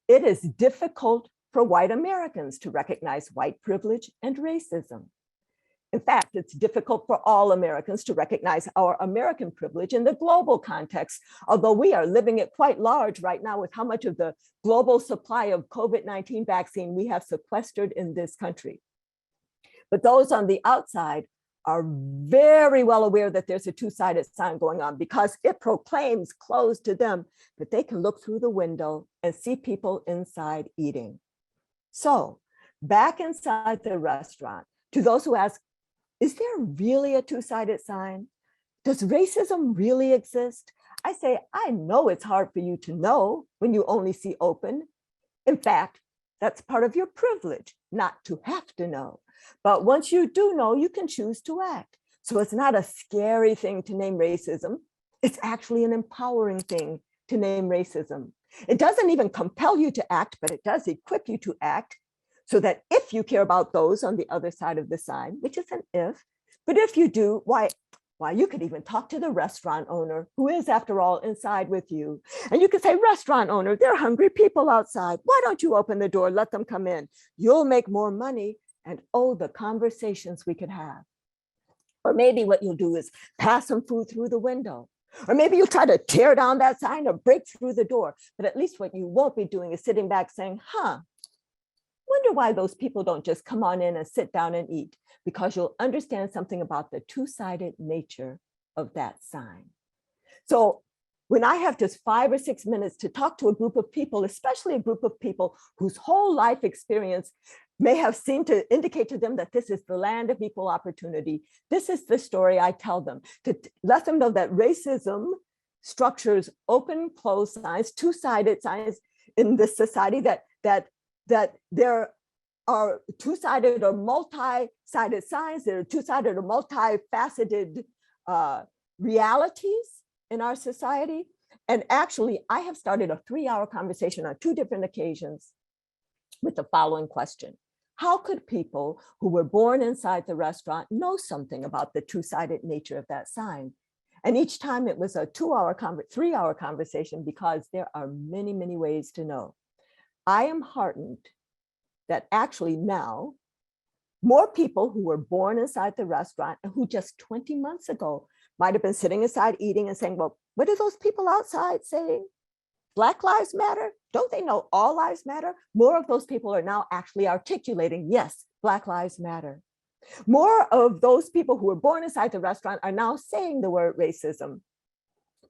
It is difficult for white Americans to recognize white privilege and racism. In fact, it's difficult for all Americans to recognize our American privilege in the global context, although we are living it quite large right now with how much of the global supply of COVID-19 vaccine we have sequestered in this country. But those on the outside are very well aware that there's a two-sided sign going on because it proclaims closed to them, but they can look through the window and see people inside eating. So back inside the restaurant, to those who ask, is there really a two-sided sign? Does racism really exist? I say, I know it's hard for you to know when you only see open. In fact, that's part of your privilege, not to have to know. But once you do know, you can choose to act. So it's not a scary thing to name racism. It's actually an empowering thing to name racism. It doesn't even compel you to act, but it does equip you to act so that if you care about those on the other side of the sign, which is an if, but if you do, why you could even talk to the restaurant owner who is, after all, inside with you. And you could say, restaurant owner, there are hungry people outside. Why don't you open the door, let them come in? You'll make more money. And oh, the conversations we could have. Or maybe what you'll do is pass some food through the window. Or maybe you'll try to tear down that sign or break through the door. But at least what you won't be doing is sitting back saying, wonder why those people don't just come on in and sit down and eat, because you'll understand something about the two-sided nature of that sign. So when I have just 5 or 6 minutes to talk to a group of people, especially a group of people whose whole life experience may have seemed to indicate to them that this is the land of equal opportunity, this is the story I tell them, to let them know that racism structures open, closed signs, two-sided signs in this society, that there are two-sided or multi-sided signs, there are two-sided or multifaceted realities in our society. And actually, I have started a 3-hour conversation on 2 different occasions with the following question. How could people who were born inside the restaurant know something about the two-sided nature of that sign? And each time it was a 3-hour conversation because there are many, many ways to know. I am heartened that actually now more people who were born inside the restaurant and who just 20 months ago might have been sitting inside eating and saying, well, what are those people outside saying? Black lives matter? Don't they know all lives matter? More of those people are now actually articulating, yes, Black lives matter. More of those people who were born inside the restaurant are now saying the word racism,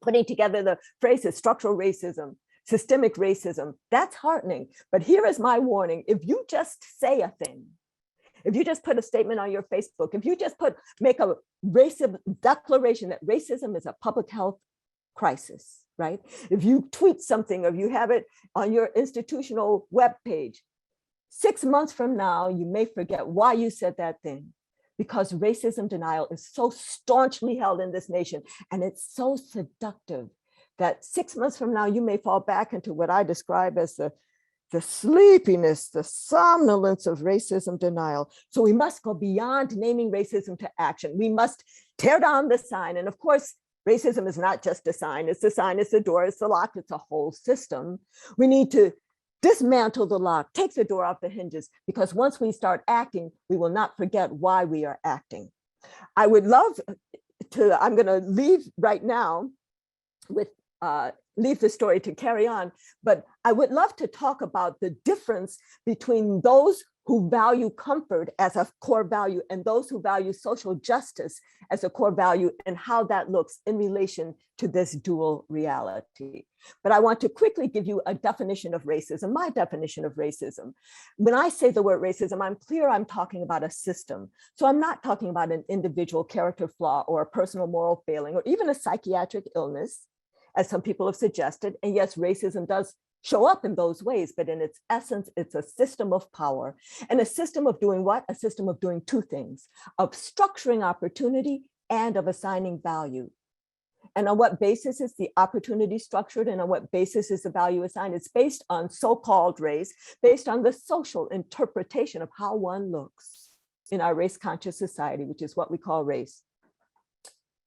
putting together the phrases structural racism, systemic racism. That's heartening. But here is my warning. If you just say a thing, if you just put a statement on your Facebook, if you just make a racism declaration that racism is a public health crisis, right? If you tweet something, or if you have it on your institutional webpage, 6 months from now, you may forget why you said that thing, because racism denial is so staunchly held in this nation, and it's so seductive that 6 months from now, you may fall back into what I describe as the sleepiness, the somnolence of racism denial. So we must go beyond naming racism to action. We must tear down the sign. And of course, racism is not just a sign. It's the sign, it's the door, it's the lock, it's a whole system. We need to dismantle the lock, take the door off the hinges, because once we start acting, we will not forget why we are acting. I would love to, I'm going to leave right now with leave the story to carry on, but I would love to talk about the difference between those who value comfort as a core value and those who value social justice as a core value, and how that looks in relation to this dual reality. But I want to quickly give you a definition of racism, my definition of racism. When I say the word racism, I'm clear I'm talking about a system. So I'm not talking about an individual character flaw or a personal moral failing or even a psychiatric illness, as some people have suggested. And yes, racism does show up in those ways, but in its essence, it's a system of power and a system of doing what? A system of doing two things, of structuring opportunity and of assigning value. And on what basis is the opportunity structured and on what basis is the value assigned? It's based on so-called race, based on the social interpretation of how one looks in our race-conscious society, which is what we call race.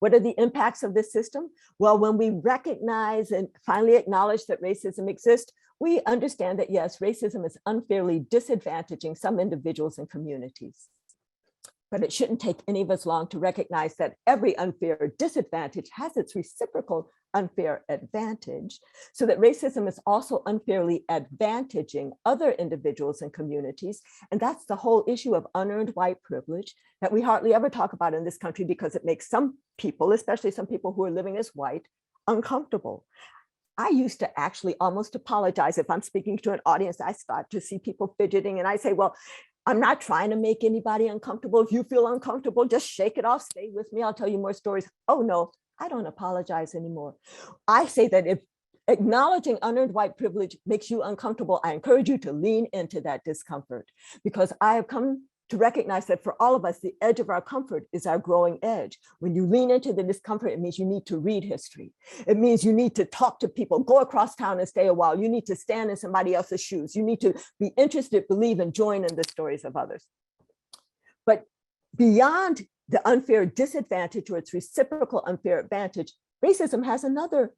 What are the impacts of this system? Well, when we recognize and finally acknowledge that racism exists, we understand that yes, racism is unfairly disadvantaging some individuals and communities. But it shouldn't take any of us long to recognize that every unfair disadvantage has its reciprocal unfair advantage, so that racism is also unfairly advantaging other individuals and communities. And that's the whole issue of unearned white privilege that we hardly ever talk about in this country because it makes some people, especially some people who are living as white, uncomfortable. I used to actually almost apologize if I'm speaking to an audience. I start to see people fidgeting and I say, well, I'm not trying to make anybody uncomfortable. If you feel uncomfortable, just shake it off, stay with me, I'll tell you more stories. Oh no, I don't apologize anymore. I say that if acknowledging unearned white privilege makes you uncomfortable, I encourage you to lean into that discomfort, because I have come to recognize that for all of us, the edge of our comfort is our growing edge. When you lean into the discomfort, it means you need to read history. It means you need to talk to people, go across town and stay a while. You need to stand in somebody else's shoes. You need to be interested, believe, and join in the stories of others. But beyond the unfair disadvantage or its reciprocal unfair advantage, racism has another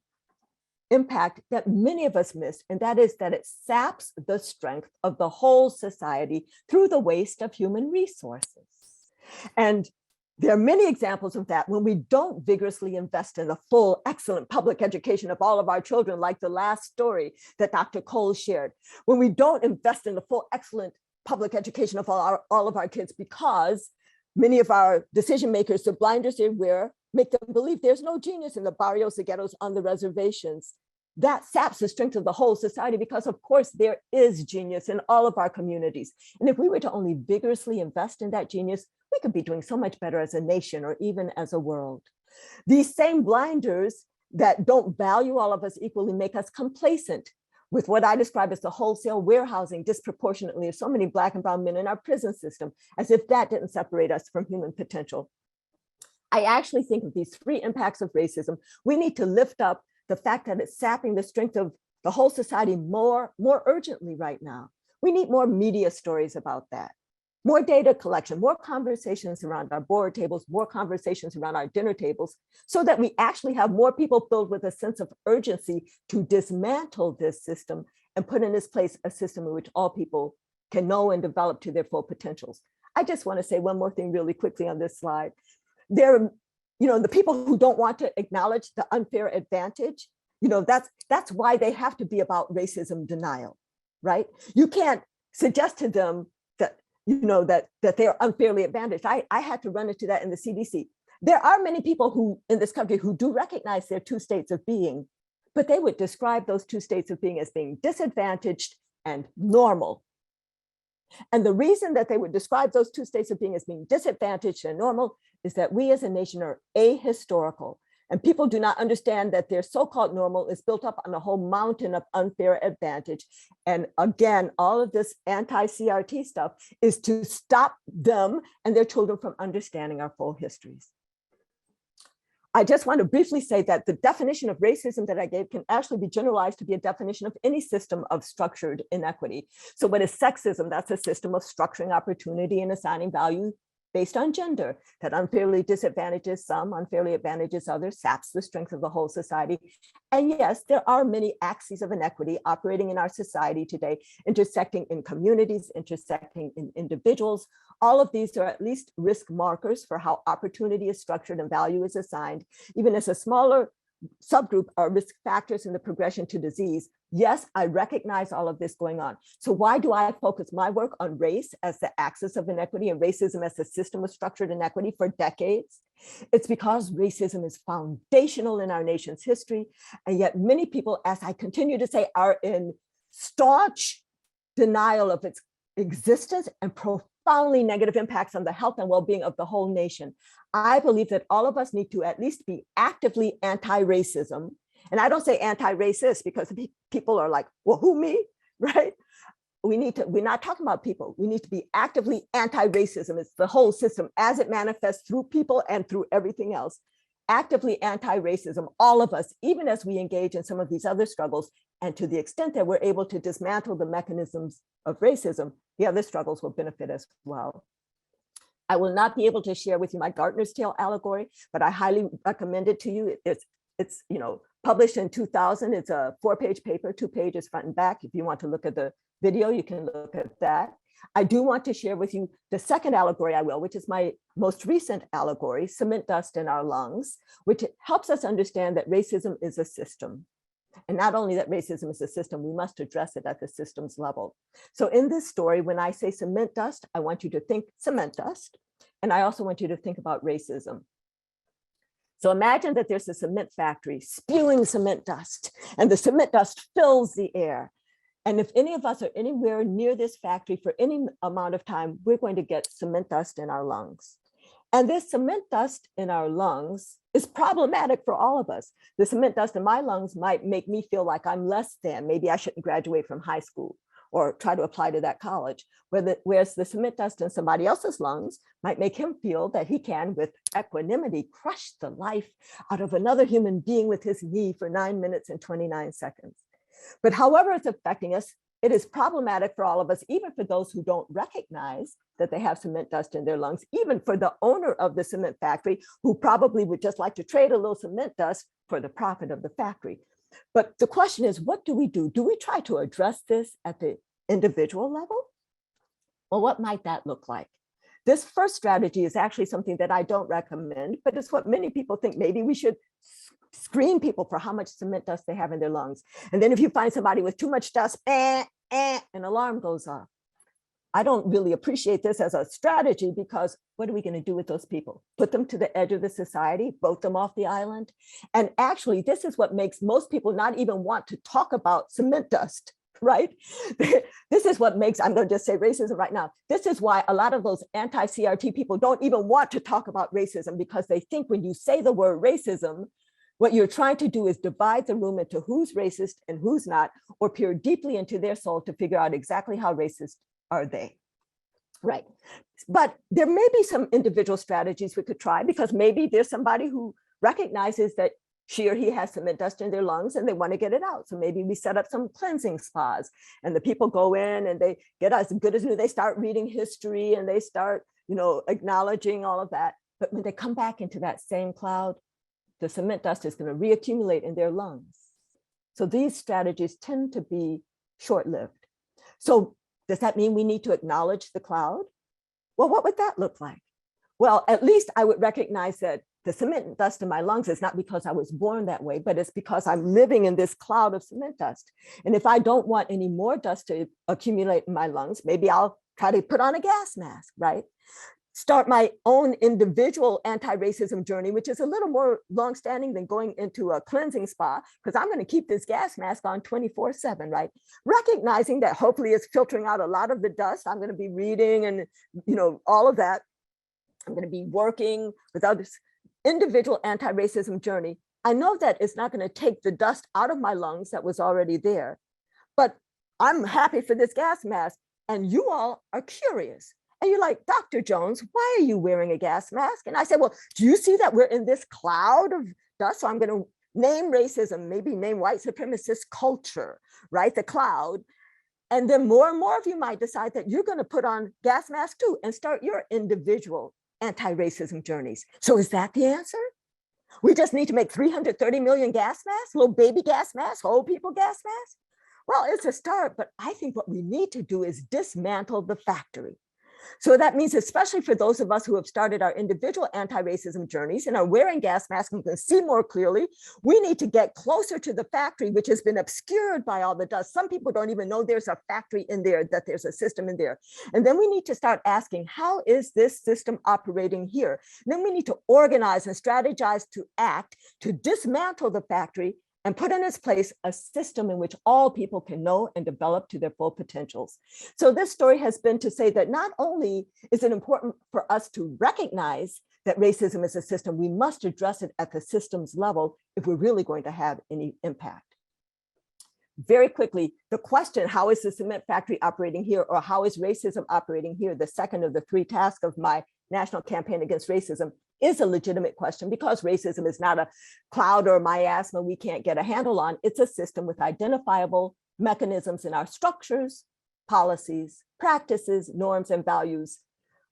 impact that many of us miss, and that is that it saps the strength of the whole society through the waste of human resources. And there are many examples of that when we don't vigorously invest in the full, excellent public education of all of our children, like the last story that Dr. Cole shared, when we don't invest in the full, excellent public education of all of our kids because many of our decision makers, the blinders they wear, make them believe there's no genius in the barrios, the ghettos, on the reservations. That saps the strength of the whole society because, of course, there is genius in all of our communities. And if we were to only vigorously invest in that genius, we could be doing so much better as a nation or even as a world. These same blinders that don't value all of us equally make us complacent with what I describe as the wholesale warehousing disproportionately of so many Black and brown men in our prison system, as if that didn't separate us from human potential. I actually think of these three impacts of racism. We need to lift up the fact that it's sapping the strength of the whole society more urgently right now. We need more media stories about that, more data collection, more conversations around our board tables, more conversations around our dinner tables, so that we actually have more people filled with a sense of urgency to dismantle this system and put in its place a system in which all people can know and develop to their full potentials. I just want to say one more thing really quickly on this slide. There are, the people who don't want to acknowledge the unfair advantage, that's why they have to be about racism denial, right? You can't suggest to them that, that they are unfairly advantaged. I had to run into that in the CDC. There are many people who in this country who do recognize their two states of being, but they would describe those two states of being as being disadvantaged and normal. And the reason that they would describe those two states of being as being disadvantaged and normal is that we as a nation are ahistorical, and people do not understand that their so-called normal is built up on a whole mountain of unfair advantage. And again, all of this anti-CRT stuff is to stop them and their children from understanding our full histories. I just want to briefly say that the definition of racism that I gave can actually be generalized to be a definition of any system of structured inequity. So what is sexism? That's a system of structuring opportunity and assigning value based on gender that unfairly disadvantages some, unfairly advantages others, saps the strength of the whole society. And yes, there are many axes of inequity operating in our society today, intersecting in communities, intersecting in individuals. All of these are at least risk markers for how opportunity is structured and value is assigned, even as a smaller subgroup are risk factors in the progression to disease. Yes, I recognize all of this going on. So why do I focus my work on race as the axis of inequity and racism as the system of structured inequity for decades? It's because racism is foundational in our nation's history. And yet many people, as I continue to say, are in staunch denial of its existence and profoundly negative impacts on the health and well-being of the whole nation. I believe that all of us need to at least be actively anti-racism. And I don't say anti-racist because people are like, well, who, me, right? We're not talking about people. We need to be actively anti-racism. It's the whole system as it manifests through people and through everything else. Actively anti-racism, all of us, even as we engage in some of these other struggles. And to the extent that we're able to dismantle the mechanisms of racism, the other struggles will benefit as well. I will not be able to share with you my Gartner's Tale allegory, but I highly recommend it to you. It's published in 2000. It's a 4-page paper, 2 pages front and back. If you want to look at the video, you can look at that. I do want to share with you the second allegory I will, which is my most recent allegory, Cement Dust in Our Lungs, which helps us understand that racism is a system. And not only that racism is a system, we must address it at the systems level. So in this story, when I say cement dust, I want you to think cement dust. And I also want you to think about racism. So imagine that there's a cement factory spewing cement dust, and the cement dust fills the air. And if any of us are anywhere near this factory for any amount of time, we're going to get cement dust in our lungs. And this cement dust in our lungs is problematic for all of us. The cement dust in my lungs might make me feel like I'm less than. Maybe I shouldn't graduate from high school or try to apply to that college. Whereas the cement dust in somebody else's lungs might make him feel that he can, with equanimity, crush the life out of another human being with his knee for 9 minutes and 29 seconds. But however it's affecting us, it is problematic for all of us, even for those who don't recognize that they have cement dust in their lungs, even for the owner of the cement factory, who probably would just like to trade a little cement dust for the profit of the factory. But the question is, what do we do? Do we try to address this at the individual level? Well, what might that look like? This first strategy is actually something that I don't recommend, but it's what many people think. Maybe we should screen people for how much cement dust they have in their lungs. And then if you find somebody with too much dust, an alarm goes off. I don't really appreciate this as a strategy, because what are we going to do with those people? Put them to the edge of the society, vote them off the island? And actually, this is what makes most people not even want to talk about cement dust, right? This is what makes, I'm going to just say racism right now. This is why a lot of those anti-CRT people don't even want to talk about racism, because they think when you say the word racism, what you're trying to do is divide the room into who's racist and who's not, or peer deeply into their soul to figure out exactly how racist are they, right? But there may be some individual strategies we could try, because maybe there's somebody who recognizes that she or he has cement dust in their lungs and they want to get it out. So maybe we set up some cleansing spas, and the people go in and they get as good as new. They start reading history and they start, acknowledging all of that. But when they come back into that same cloud, the cement dust is going to reaccumulate in their lungs. So these strategies tend to be short-lived. So does that mean we need to acknowledge the cloud? Well, what would that look like? Well, at least I would recognize that the cement dust in my lungs is not because I was born that way, but it's because I'm living in this cloud of cement dust. And if I don't want any more dust to accumulate in my lungs, maybe I'll try to put on a gas mask, right? Start my own individual anti-racism journey, which is a little more longstanding than going into a cleansing spa, because I'm going to keep this gas mask on 24/7, right? Recognizing that hopefully it's filtering out a lot of the dust. I'm going to be reading and, all of that. I'm going to be working without this individual anti-racism journey. I know that it's not going to take the dust out of my lungs that was already there, but I'm happy for this gas mask. And you all are curious. And you're like, Dr. Jones, why are you wearing a gas mask? And I said, well, do you see that we're in this cloud of dust? So I'm going to name racism, maybe name white supremacist culture, right? The cloud. And then more and more of you might decide that you're going to put on gas masks too and start your individual anti-racism journeys. So is that the answer? We just need to make 330 million gas masks, little baby gas masks, old people gas masks? Well, it's a start, but I think what we need to do is dismantle the factory. So that means, especially for those of us who have started our individual anti-racism journeys and are wearing gas masks and can see more clearly, we need to get closer to the factory, which has been obscured by all the dust. Some people don't even know there's a factory in there, that there's a system in there. And then we need to start asking, how is this system operating here? And then we need to organize and strategize to act to dismantle the factory and put in its place a system in which all people can know and develop to their full potentials. So this story has been to say that not only is it important for us to recognize that racism is a system, we must address it at the systems level if we're really going to have any impact. very quickly, the question, how is the cement factory operating here, or how is racism operating here, the second of the 3 tasks of my national campaign against racism, is a legitimate question, because racism is not a cloud or miasma we can't get a handle on. It's a system with identifiable mechanisms in our structures, policies, practices, norms, and values,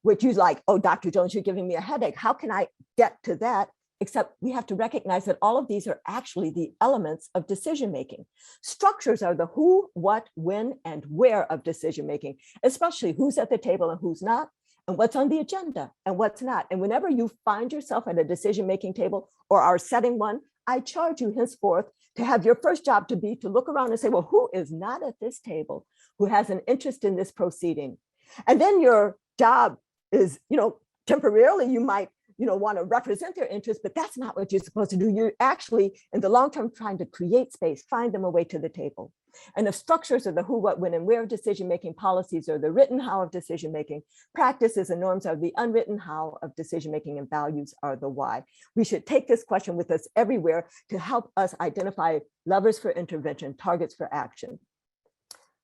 which you like, oh, Dr. Jones, you're giving me a headache. How can I get to that? Except we have to recognize that all of these are actually the elements of decision-making. Structures are the who, what, when, and where of decision-making, especially who's at the table and who's not, and what's on the agenda and what's not. And whenever you find yourself at a decision-making table or are setting one, I charge you henceforth to have your first job to be to look around and say, well, who is not at this table, who has an interest in this proceeding? And then your job is, temporarily you might want to represent their interests, but that's not what you're supposed to do. You're actually, in the long term, trying to create space, find them a way to the table. And the structures are the who, what, when, and where of decision-making, policies are the written how of decision-making, practices and norms are the unwritten how of decision-making, and values are the why. We should take this question with us everywhere to help us identify levers for intervention, targets for action.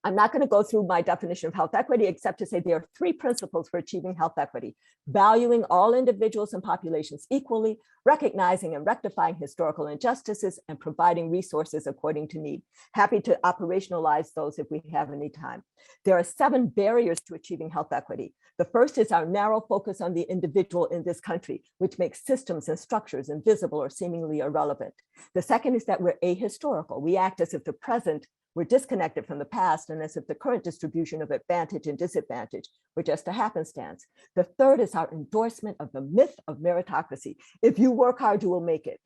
I'm not going to go through my definition of health equity, except to say there are 3 principles for achieving health equity: valuing all individuals and populations equally, recognizing and rectifying historical injustices, and providing resources according to need. Happy to operationalize those if we have any time. There are 7 barriers to achieving health equity. The first is our narrow focus on the individual in this country, which makes systems and structures invisible or seemingly irrelevant. The second is that we're ahistorical. We act as if the present we're disconnected from the past, and as if the current distribution of advantage and disadvantage were just a happenstance. The third is our endorsement of the myth of meritocracy. If you work hard, you will make it.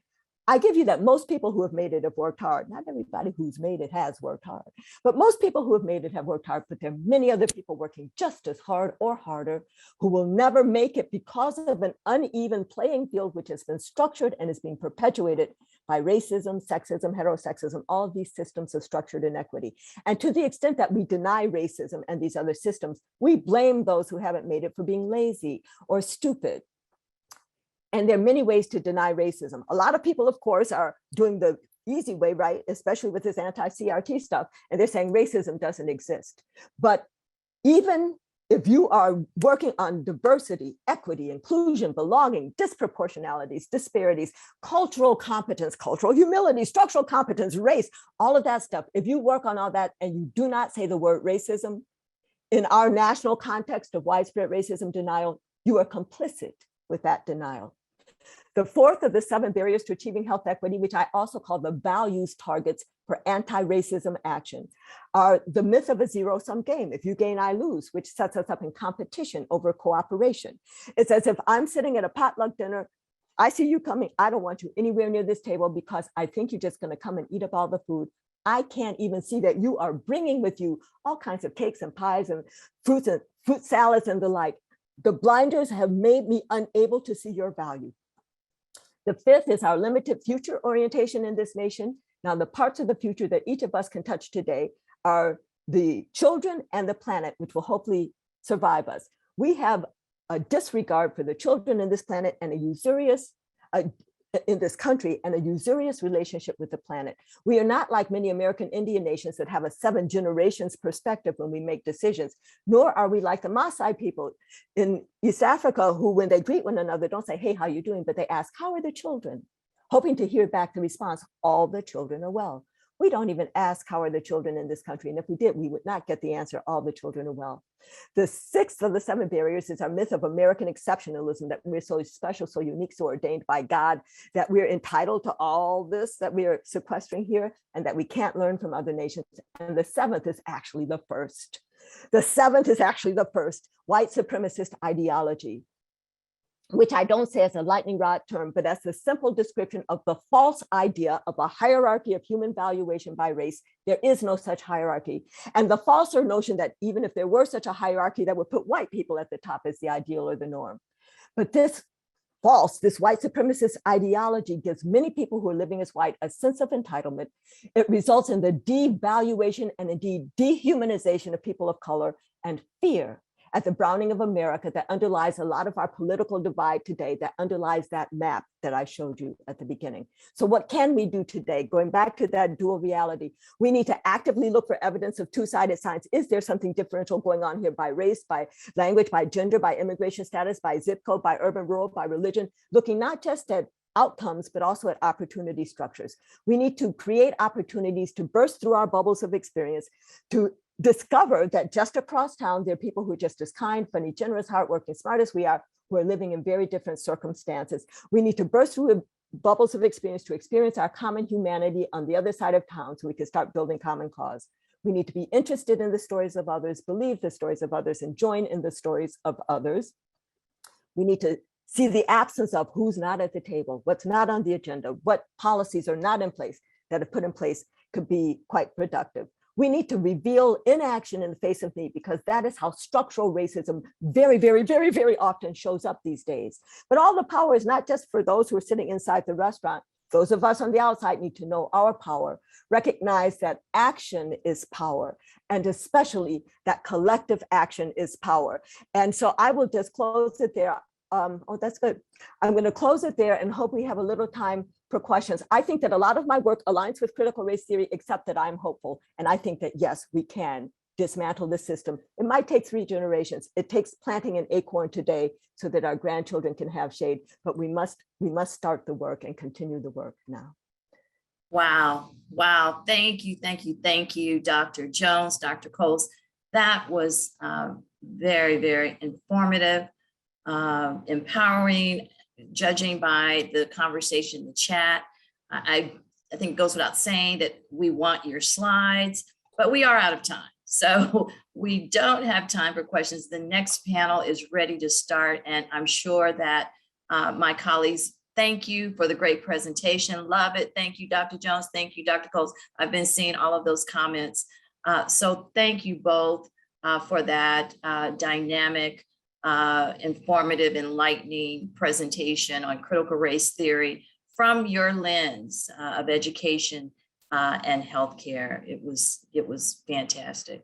I give you that most people who have made it have worked hard. Not everybody who's made it has worked hard, but most people who have made it have worked hard, but there are many other people working just as hard or harder who will never make it because of an uneven playing field, which has been structured and is being perpetuated by racism, sexism, heterosexism. All of these systems of structured inequity. And to the extent that we deny racism and these other systems, we blame those who haven't made it for being lazy or stupid. And there are many ways to deny racism. A lot of people, of course, are doing the easy way, right? Especially with this anti-CRT stuff. And they're saying racism doesn't exist. But even if you are working on diversity, equity, inclusion, belonging, disproportionalities, disparities, cultural competence, cultural humility, structural competence, race, all of that stuff, if you work on all that and you do not say the word racism, in our national context of widespread racism denial, you are complicit with that denial. The fourth of the 7 barriers to achieving health equity, which I also call the values targets for anti-racism action, are the myth of a zero-sum game. If you gain, I lose, which sets us up in competition over cooperation. It's as if I'm sitting at a potluck dinner, I see you coming, I don't want you anywhere near this table because I think you're just going to come and eat up all the food. I can't even see that you are bringing with you all kinds of cakes and pies and fruit salads and the like. The blinders have made me unable to see your value. The fifth is our limited future orientation in this nation. Now, the parts of the future that each of us can touch today are the children and the planet, which will hopefully survive us. We have a disregard for the children in this planet and a usurious, in this country, and a usurious relationship with the planet. We are not like many American Indian nations that have a 7 generations perspective when we make decisions, nor are we like the Maasai people in East Africa who, when they greet one another, don't say, hey, how you doing? But they ask, how are the children? Hoping to hear back the response, all the children are well. We don't even ask how are the children in this country. And if we did, we would not get the answer, all the children are well. The 6th of the 7 barriers is our myth of American exceptionalism, that we're so special, so unique, so ordained by God, that we're entitled to all this that we are sequestering here, and that we can't learn from other nations. And the 7th is actually the first. The 7th is actually the first, white supremacist ideology, which I don't say as a lightning rod term, but as a simple description of the false idea of a hierarchy of human valuation by race. There is no such hierarchy. And the falser notion that even if there were such a hierarchy, that would put white people at the top as the ideal or the norm. But this white supremacist ideology gives many people who are living as white a sense of entitlement. It results in the devaluation and indeed dehumanization of people of color and fear. at the browning of America that underlies a lot of our political divide today, that underlies that map that I showed you at the beginning. So what can we do today? Going back to that dual reality, we need to actively look for evidence of two-sided science. Is there something differential going on here by race, by language, by gender, by immigration status, by zip code, by urban, rural, by religion, looking not just at outcomes, but also at opportunity structures. We need to create opportunities to burst through our bubbles of experience, to discover that just across town, there are people who are just as kind, funny, generous, hardworking, smart as we are, who are living in very different circumstances. We need to burst through the bubbles of experience to experience our common humanity on the other side of town so we can start building common cause. We need to be interested in the stories of others, believe the stories of others, and join in the stories of others. We need to see the absence of who's not at the table, what's not on the agenda, what policies are not in place that are put in place could be quite productive. We need to reveal inaction in the face of need, because that is how structural racism very, very, very, very often shows up these days. But all the power is not just for those who are sitting inside the restaurant. Those of us on the outside need to know our power, recognize that action is power, and especially that collective action is power. And so I will just close it there. Oh, that's good. I'm going to close it there and hope we have a little time for questions. I think that a lot of my work aligns with critical race theory, except that I'm hopeful. And I think that, yes, we can dismantle the system. It might take 3 generations. It takes planting an acorn today so that our grandchildren can have shade, but we must start the work and continue the work now. Wow. Wow. Thank you. Thank you. Thank you, Dr. Jones, Dr. Coles. That was very, very informative, empowering, judging by the conversation in the chat. I think it goes without saying that we want your slides, but we are out of time. So we don't have time for questions. The next panel is ready to start, and I'm sure that my colleagues, thank you for the great presentation. Love it. Thank you, Dr. Jones. Thank you, Dr. Coles. I've been seeing all of those comments. So thank you both for that dynamic, informative, enlightening presentation on critical race theory from your lens of education and healthcare. It was fantastic.